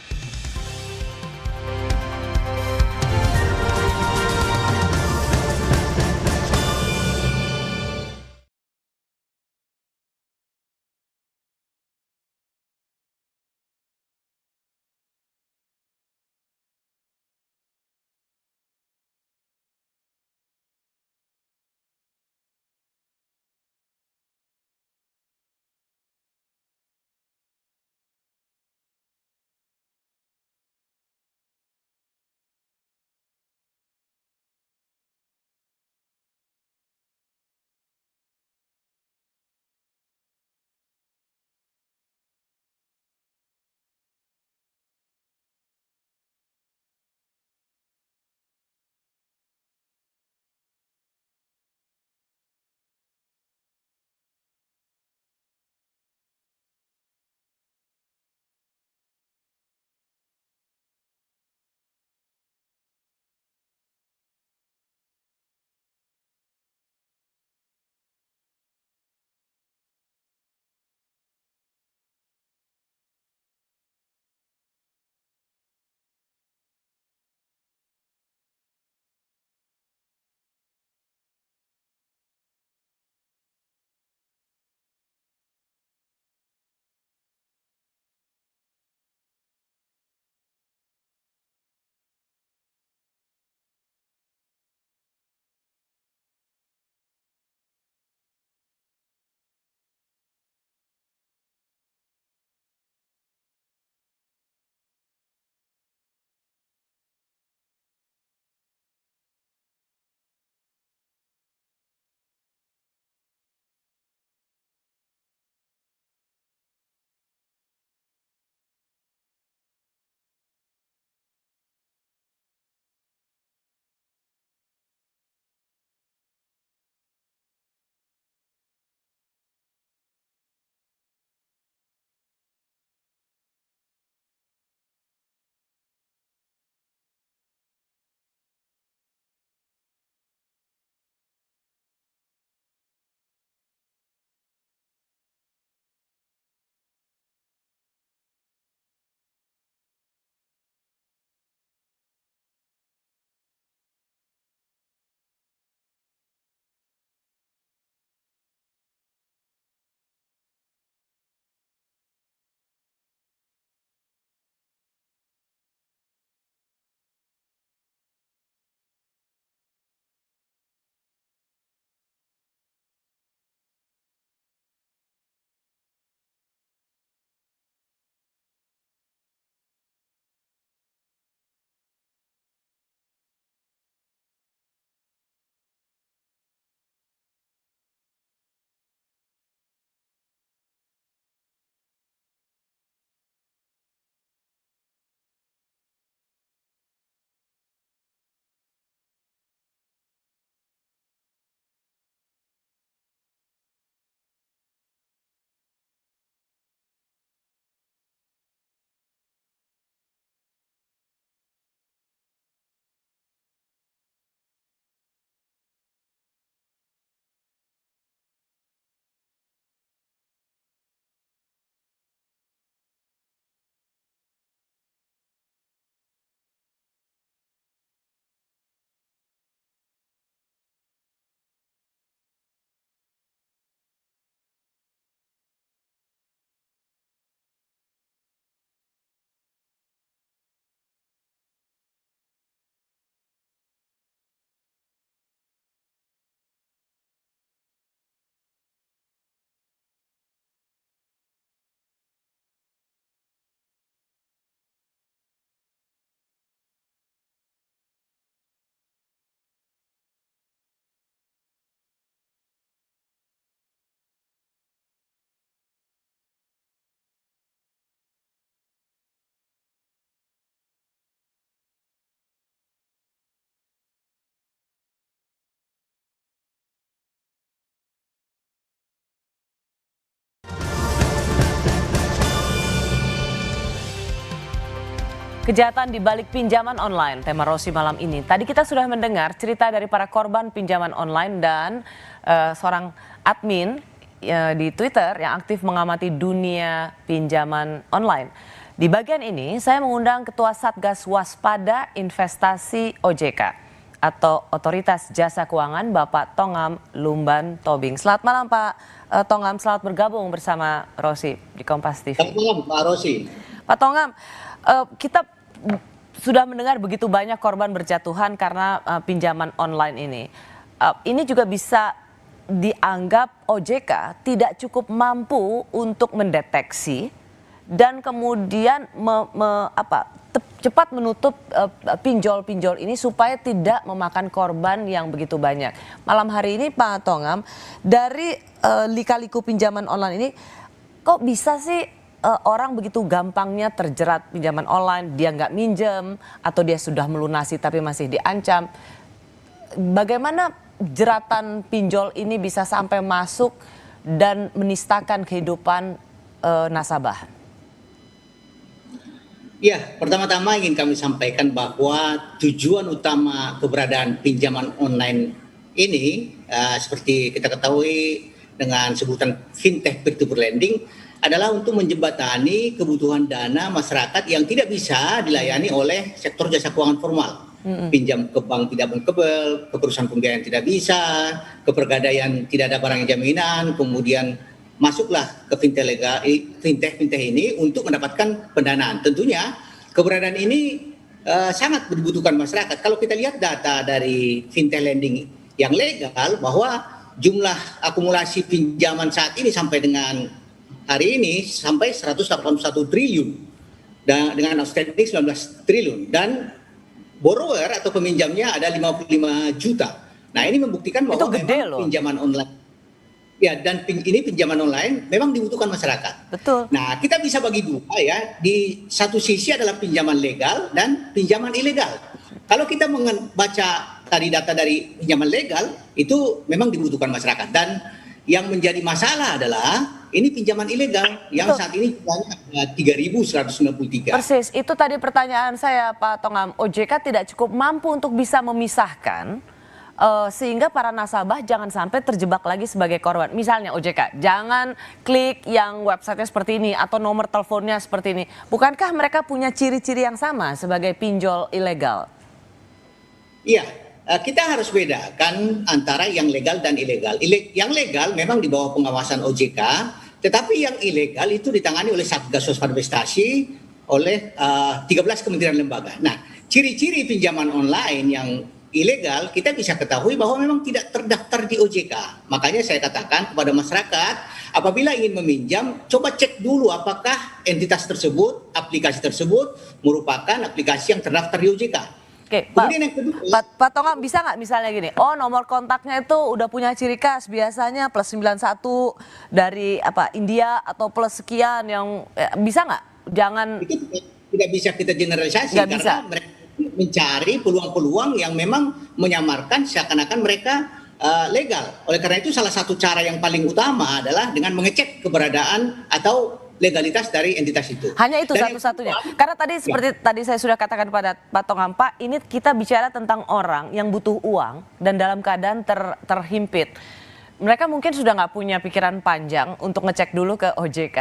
Kejahatan di balik pinjaman online, tema Rosi malam ini. Tadi kita sudah mendengar cerita dari para korban pinjaman online dan seorang admin di Twitter yang aktif mengamati dunia pinjaman online. Di bagian ini saya mengundang Ketua Satgas Waspada Investasi OJK atau Otoritas Jasa Keuangan Bapak Tongam Lumban Tobing. Selamat malam Pak Tongam, selamat bergabung bersama Rosi di Kompas TV.
Selamat malam Pak Rosi.
Pak Tongam, kita sudah mendengar begitu banyak korban berjatuhan karena pinjaman online ini. Ini juga bisa dianggap OJK tidak cukup mampu untuk mendeteksi dan kemudian cepat menutup pinjol-pinjol ini supaya tidak memakan korban yang begitu banyak. Malam hari ini Pak Tongam, dari lika-liku pinjaman online ini kok bisa sih orang begitu gampangnya terjerat pinjaman online, dia nggak minjem atau dia sudah melunasi tapi masih diancam. Bagaimana jeratan pinjol ini bisa sampai masuk dan menistakan kehidupan nasabah?
Ya, pertama-tama ingin kami sampaikan bahwa tujuan utama keberadaan pinjaman online ini seperti kita ketahui dengan sebutan fintech peer-to-peer lending adalah untuk menjembatani kebutuhan dana masyarakat yang tidak bisa dilayani oleh sektor jasa keuangan formal. Pinjam ke bank tidak bankable, ke perusahaan pembiayaan tidak bisa, ke pegadaian tidak ada barang jaminan, kemudian masuklah ke fintech ini untuk mendapatkan pendanaan. Tentunya keberadaan ini sangat dibutuhkan masyarakat. Kalau kita lihat data dari fintech lending yang legal bahwa jumlah akumulasi pinjaman saat ini sampai dengan hari ini sampai 181 triliun dan dengan outstanding 19 triliun dan borrower atau peminjamnya ada 55 juta. Nah, ini membuktikan bahwa memang pinjaman online dan ini pinjaman online memang dibutuhkan masyarakat.
Betul.
Nah, kita bisa bagi dua ya. Di satu sisi adalah pinjaman legal dan pinjaman ilegal. Kalau kita membaca tadi data dari pinjaman legal itu memang dibutuhkan masyarakat dan yang menjadi masalah adalah ini pinjaman ilegal yang saat ini jumlahnya 3.193.
Persis, itu tadi pertanyaan saya Pak Tongam. OJK tidak cukup mampu untuk bisa memisahkan sehingga para nasabah jangan sampai terjebak lagi sebagai korban. Misalnya OJK, jangan klik yang websitenya seperti ini atau nomor teleponnya seperti ini. Bukankah mereka punya ciri-ciri yang sama sebagai pinjol ilegal?
Iya. Kita harus bedakan antara yang legal dan ilegal. Yang legal memang di bawah pengawasan OJK, tetapi yang ilegal itu ditangani oleh Satgas Waspada Investasi oleh 13 kementerian lembaga. Nah, ciri-ciri pinjaman online yang ilegal kita bisa ketahui bahwa memang tidak terdaftar di OJK. Makanya saya katakan kepada masyarakat, apabila ingin meminjam, coba cek dulu apakah entitas tersebut, aplikasi tersebut merupakan aplikasi yang terdaftar di OJK.
Oke, Pak Tongam bisa nggak misalnya gini, nomor kontaknya itu udah punya ciri khas biasanya plus 91 dari India atau plus sekian yang bisa nggak? Jangan. Itu
tidak bisa kita generalisasi karena mereka mencari peluang-peluang yang memang menyamarkan seakan-akan mereka legal. Oleh karena itu salah satu cara yang paling utama adalah dengan mengecek keberadaan atau legalitas dari entitas itu.
Hanya itu satu-satunya. Karena tadi seperti tadi saya sudah katakan pada Pak Tongam, Pak, ini kita bicara tentang orang yang butuh uang dan dalam keadaan terhimpit. Mereka mungkin sudah nggak punya pikiran panjang untuk ngecek dulu ke OJK.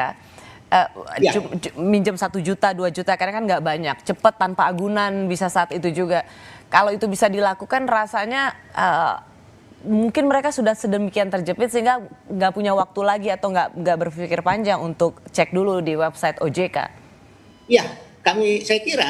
Minjem 1 juta, 2 juta, karena kan nggak banyak. Cepat tanpa agunan bisa saat itu juga. Kalau itu bisa dilakukan rasanya mungkin mereka sudah sedemikian terjepit sehingga nggak punya waktu lagi atau nggak berpikir panjang untuk cek dulu di website OJK.
Ya, saya kira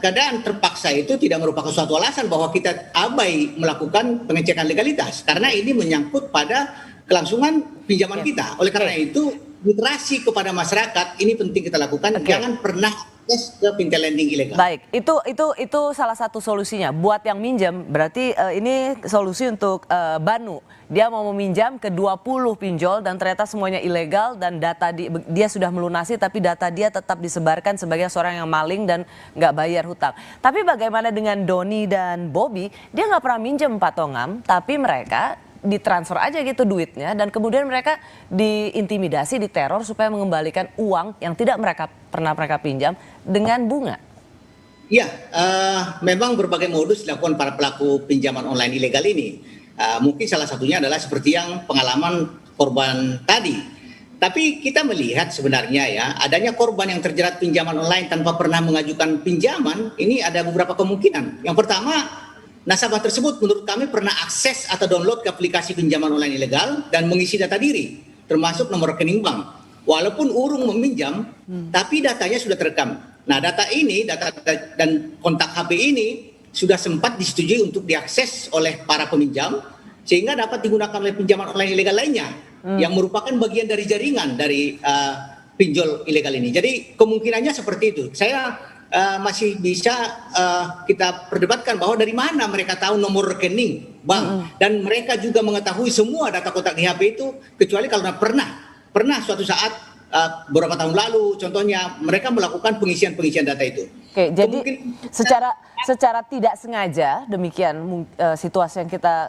keadaan terpaksa itu tidak merupakan suatu alasan bahwa kita abai melakukan pengecekan legalitas karena ini menyangkut pada kelangsungan pinjaman kita. Oleh karena itu literasi kepada masyarakat ini penting kita lakukan. Jangan pernah ke fintech lending ilegal.
Baik, itu salah satu solusinya. Buat yang minjem, berarti ini solusi untuk Banu. Dia mau meminjam ke 20 pinjol dan ternyata semuanya ilegal dan data dia sudah melunasi tapi data dia tetap disebarkan sebagai seorang yang maling dan nggak bayar hutang. Tapi bagaimana dengan Doni dan Bobby? Dia nggak pernah minjem Pak Tongam, tapi mereka ditransfer aja gitu duitnya dan kemudian mereka diintimidasi, diteror supaya mengembalikan uang yang tidak pernah mereka pinjam dengan bunga.
Ya, memang berbagai modus dilakukan para pelaku pinjaman online ilegal ini. Mungkin salah satunya adalah seperti yang pengalaman korban tadi. Tapi kita melihat sebenarnya ya, adanya korban yang terjerat pinjaman online tanpa pernah mengajukan pinjaman, ini ada beberapa kemungkinan. Yang pertama, nasabah tersebut menurut kami pernah akses atau download ke aplikasi pinjaman online ilegal dan mengisi data diri, termasuk nomor rekening bank. Walaupun urung meminjam, tapi datanya sudah terekam. Nah, data ini, data dan kontak HP ini sudah sempat disetujui untuk diakses oleh para peminjam, sehingga dapat digunakan oleh pinjaman online ilegal lainnya, yang merupakan bagian dari jaringan dari pinjol ilegal ini. Jadi kemungkinannya seperti itu. Saya masih bisa kita perdebatkan bahwa dari mana mereka tahu nomor rekening bank, dan mereka juga mengetahui semua data kontak di HP itu, kecuali kalau pernah suatu saat beberapa tahun lalu contohnya mereka melakukan pengisian data itu.
Oke, jadi secara tidak sengaja demikian situasi yang kita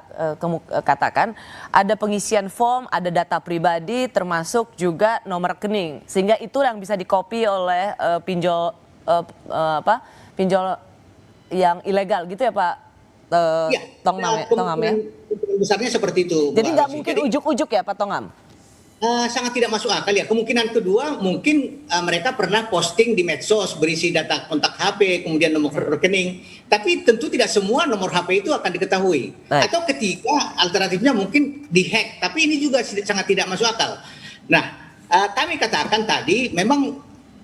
katakan, ada pengisian form, ada data pribadi, termasuk juga nomor rekening, sehingga itu yang bisa dikopi oleh pinjol yang ilegal gitu ya Pak Tongam ya?
Besarnya seperti itu.
Jadi nggak mungkin ujuk-ujuk ya Pak Tongam?
Sangat tidak masuk akal ya. Kemungkinan kedua mungkin mereka pernah posting di medsos berisi data kontak HP, kemudian nomor rekening. Tapi tentu tidak semua nomor HP itu akan diketahui. Atau ketiga, alternatifnya mungkin dihack. Tapi ini juga sangat tidak masuk akal. Nah, kami katakan tadi memang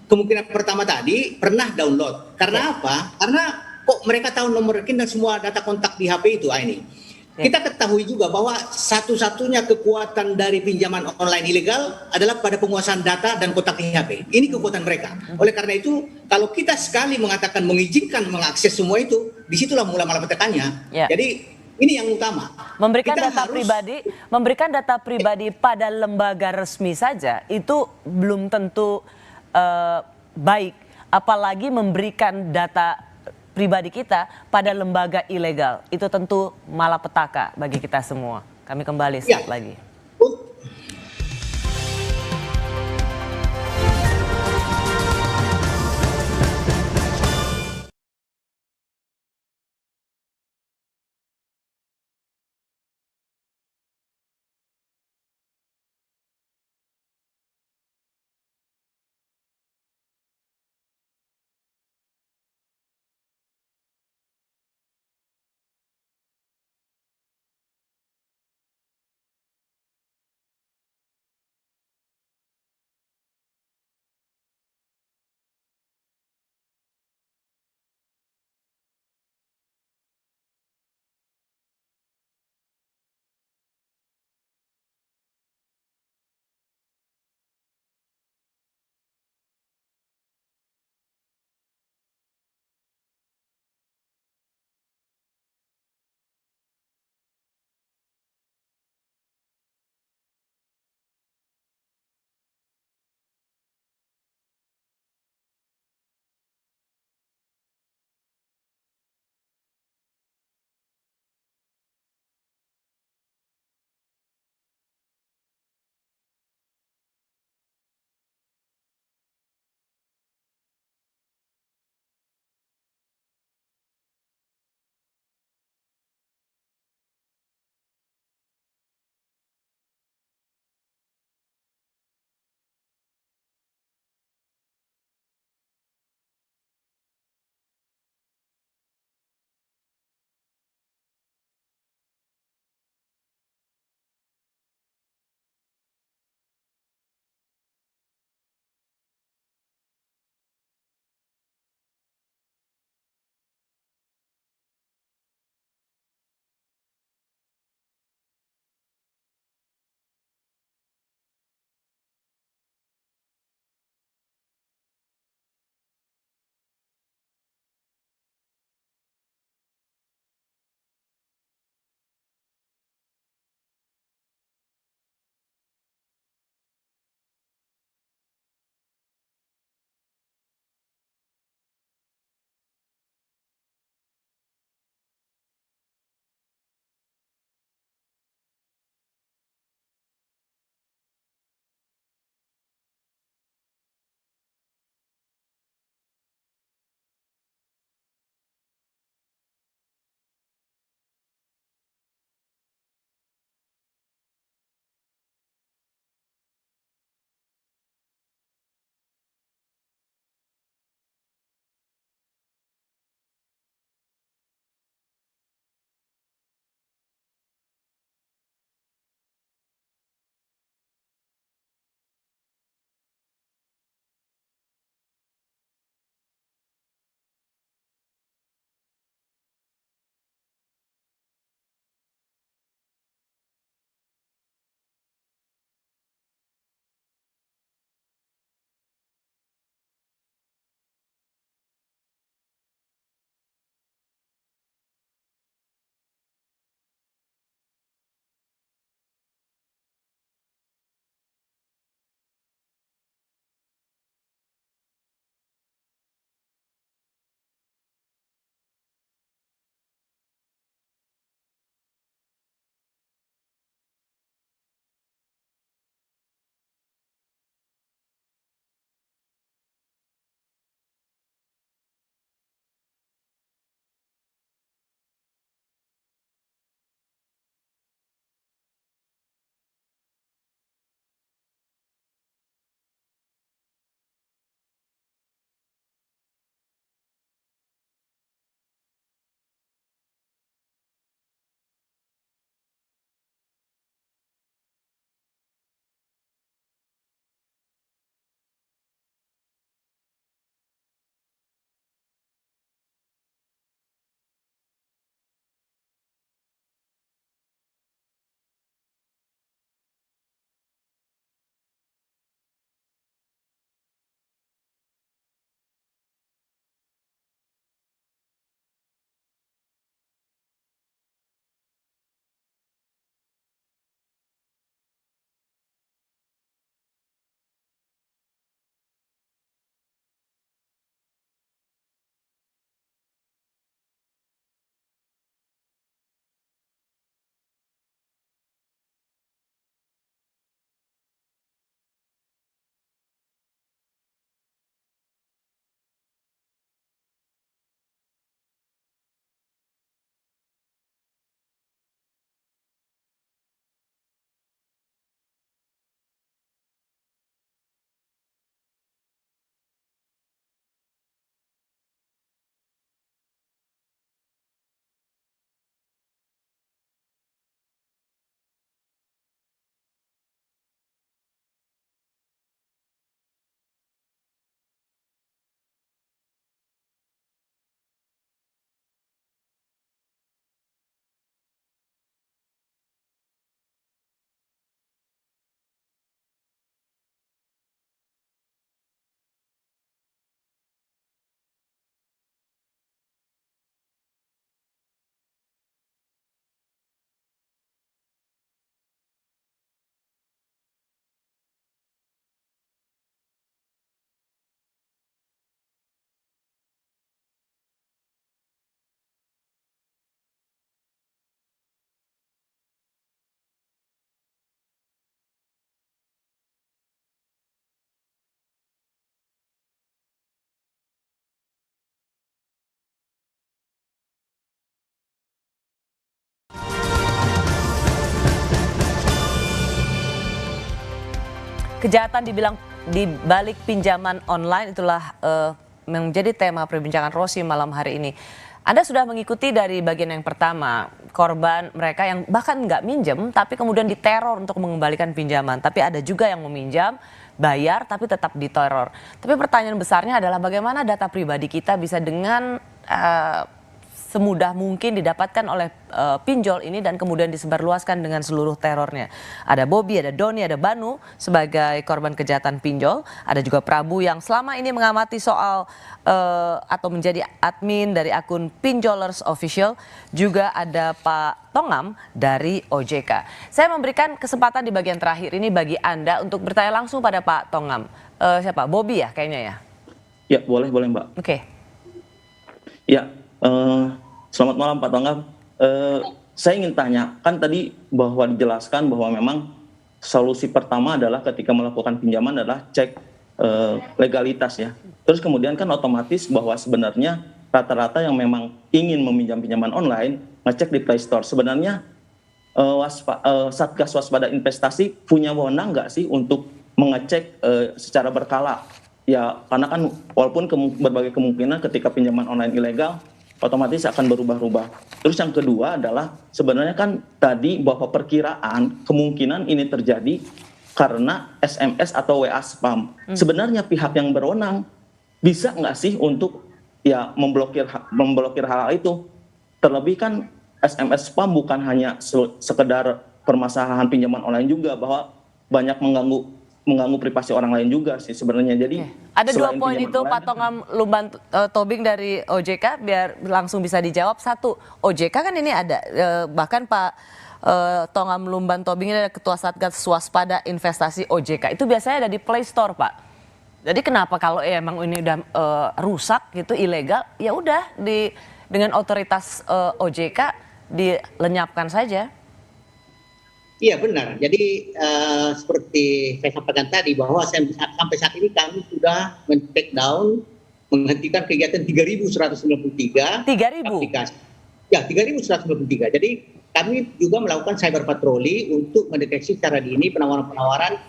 kemungkinan pertama tadi pernah download. Karena apa? Karena kok mereka tahu nomor rekening dan semua data kontak di HP itu ini. Kita ketahui juga bahwa satu-satunya kekuatan dari pinjaman online ilegal adalah pada penguasaan data dan kontak di HP. Ini kekuatan mereka. Oleh karena itu, kalau kita sekali mengatakan mengizinkan mengakses semua itu, disitulah mula malapetakannya. Jadi ini yang utama.
Memberikan data pribadi pada lembaga resmi saja itu belum tentu baik, apalagi memberikan data pribadi kita pada lembaga ilegal. Itu tentu malapetaka bagi kita semua. Kami kembali saat lagi. kejahatan di balik pinjaman online itulah menjadi tema perbincangan Rosi malam hari ini. Anda sudah mengikuti dari bagian yang pertama, korban mereka yang bahkan nggak minjem tapi kemudian diteror untuk mengembalikan pinjaman. Tapi ada juga yang meminjam, bayar tapi tetap diteror. Tapi pertanyaan besarnya adalah bagaimana data pribadi kita bisa dengan semudah mungkin didapatkan oleh pinjol ini dan kemudian disebarluaskan dengan seluruh terornya. Ada Bobby, ada Doni, ada Banu sebagai korban kejahatan pinjol. Ada juga Prabu yang selama ini mengamati soal atau menjadi admin dari akun Pinjolers Official. Juga ada Pak Tongam dari OJK. Saya memberikan kesempatan di bagian terakhir ini bagi Anda untuk bertanya langsung pada Pak Tongam. Siapa? Bobby ya kayaknya ya?
Ya boleh Mbak.
Oke.
Ya. Selamat malam Pak Tongam. Saya ingin tanya, kan tadi bahwa dijelaskan bahwa memang solusi pertama adalah ketika melakukan pinjaman adalah cek legalitas ya. Terus kemudian kan otomatis bahwa sebenarnya rata-rata yang memang ingin meminjam pinjaman online ngecek di Play Store. Sebenarnya Satgas Waspada Investasi punya wewenang nggak sih untuk mengecek secara berkala? Ya karena kan walaupun berbagai kemungkinan ketika pinjaman online ilegal otomatis akan berubah-ubah. Terus yang kedua adalah sebenarnya kan tadi bahwa perkiraan kemungkinan ini terjadi karena SMS atau WA spam. Sebenarnya pihak yang berwenang bisa nggak sih untuk ya memblokir hal itu? Terlebih kan SMS spam bukan hanya sekedar permasalahan pinjaman online juga, bahwa banyak mengganggu privasi orang lain juga sih sebenarnya. Jadi
ada 2 poin itu Pak Tongam Lumban Tobing dari OJK biar langsung bisa dijawab. 1, OJK kan ini ada bahkan Pak Tongam Lumban Tobing ini ada Ketua Satgas Waspada Investasi OJK. Itu biasanya ada di Play Store, Pak. Jadi kenapa kalau emang ini udah rusak gitu ilegal, ya udah dengan otoritas OJK dilenyapkan saja.
Iya benar. Jadi seperti saya sampaikan tadi bahwa sampai saat ini kami sudah men-take down, menghentikan kegiatan 3.193 aplikasi. Ya 3.193. Jadi kami juga melakukan cyber patroli untuk mendeteksi secara dini penawaran-penawaran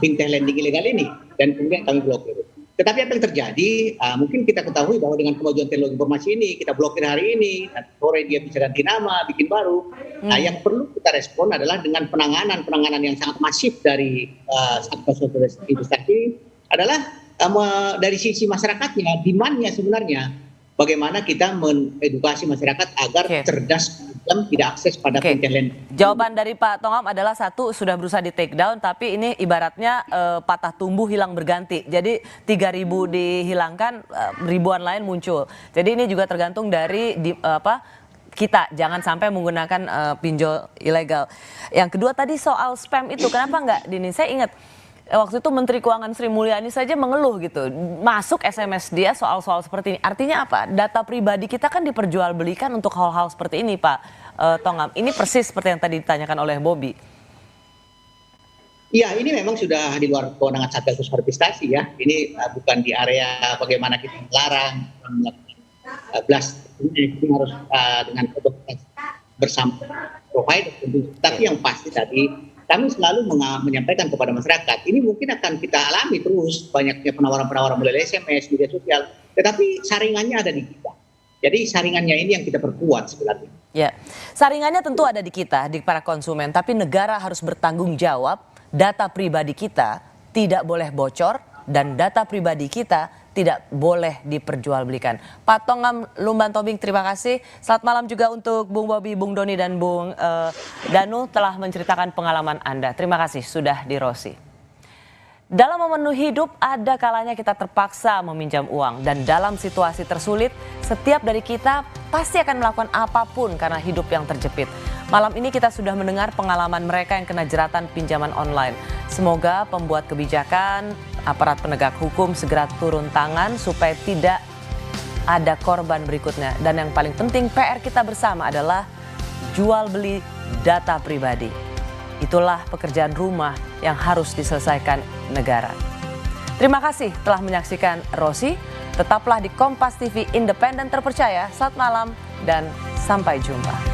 fintech lending ilegal ini dan kemudian kami blokir. Tetapi apa yang terjadi, mungkin kita ketahui bahwa dengan kemajuan teknologi informasi ini, kita blokir hari ini, nanti sore dia bisa ganti nama, bikin baru. Nah yang perlu kita respon adalah dengan penanganan yang sangat masif dari Satgas Waspada Investasi adalah dari sisi masyarakatnya, demand-nya sebenarnya. Bagaimana kita mengedukasi masyarakat agar cerdas dan tidak akses pada fintech lending.
Jawaban dari Pak Tongam adalah 1, sudah berusaha di take down, tapi ini ibaratnya patah tumbuh hilang berganti. Jadi 3.000 dihilangkan, ribuan lain muncul. Jadi ini juga tergantung dari kita, jangan sampai menggunakan pinjol ilegal. Yang kedua tadi soal spam itu, kenapa nggak saya ingat waktu itu Menteri Keuangan Sri Mulyani saja mengeluh gitu, masuk SMS dia soal-soal seperti ini. Artinya apa? Data pribadi kita kan diperjualbelikan untuk hal-hal seperti ini, Pak Tongam. Ini persis seperti yang tadi ditanyakan oleh Bobby.
Iya, ini memang sudah di luar kewenangan Satgas Waspada Investasi ya. Ini bukan di area bagaimana kita melarang, blast. Ini harus dengan otoritas bersama provider. Tapi yang pasti tadi kami selalu menyampaikan kepada masyarakat, ini mungkin akan kita alami terus banyaknya penawaran-penawaran melalui SMS, media sosial, tetapi saringannya ada di kita. Jadi saringannya ini yang kita perkuat sebenarnya.
Ya, saringannya tentu ada di kita, di para konsumen, tapi negara harus bertanggung jawab, data pribadi kita tidak boleh bocor dan data pribadi kita tidak boleh diperjualbelikan. Pak Tongam Lumban Tobing, terima kasih. Selamat malam juga untuk Bung Bobby, Bung Doni, dan Bung Danu telah menceritakan pengalaman Anda. Terima kasih sudah di Rosi. Dalam memenuhi hidup ada kalanya kita terpaksa meminjam uang. Dan dalam situasi tersulit, setiap dari kita pasti akan melakukan apapun karena hidup yang terjepit. Malam ini kita sudah mendengar pengalaman mereka yang kena jeratan pinjaman online. Semoga pembuat kebijakan, aparat penegak hukum segera turun tangan supaya tidak ada korban berikutnya. Dan yang paling penting PR kita bersama adalah jual beli data pribadi. Itulah pekerjaan rumah yang harus diselesaikan negara. Terima kasih telah menyaksikan Rosi. Tetaplah di Kompas TV independen terpercaya. Selamat malam dan sampai jumpa.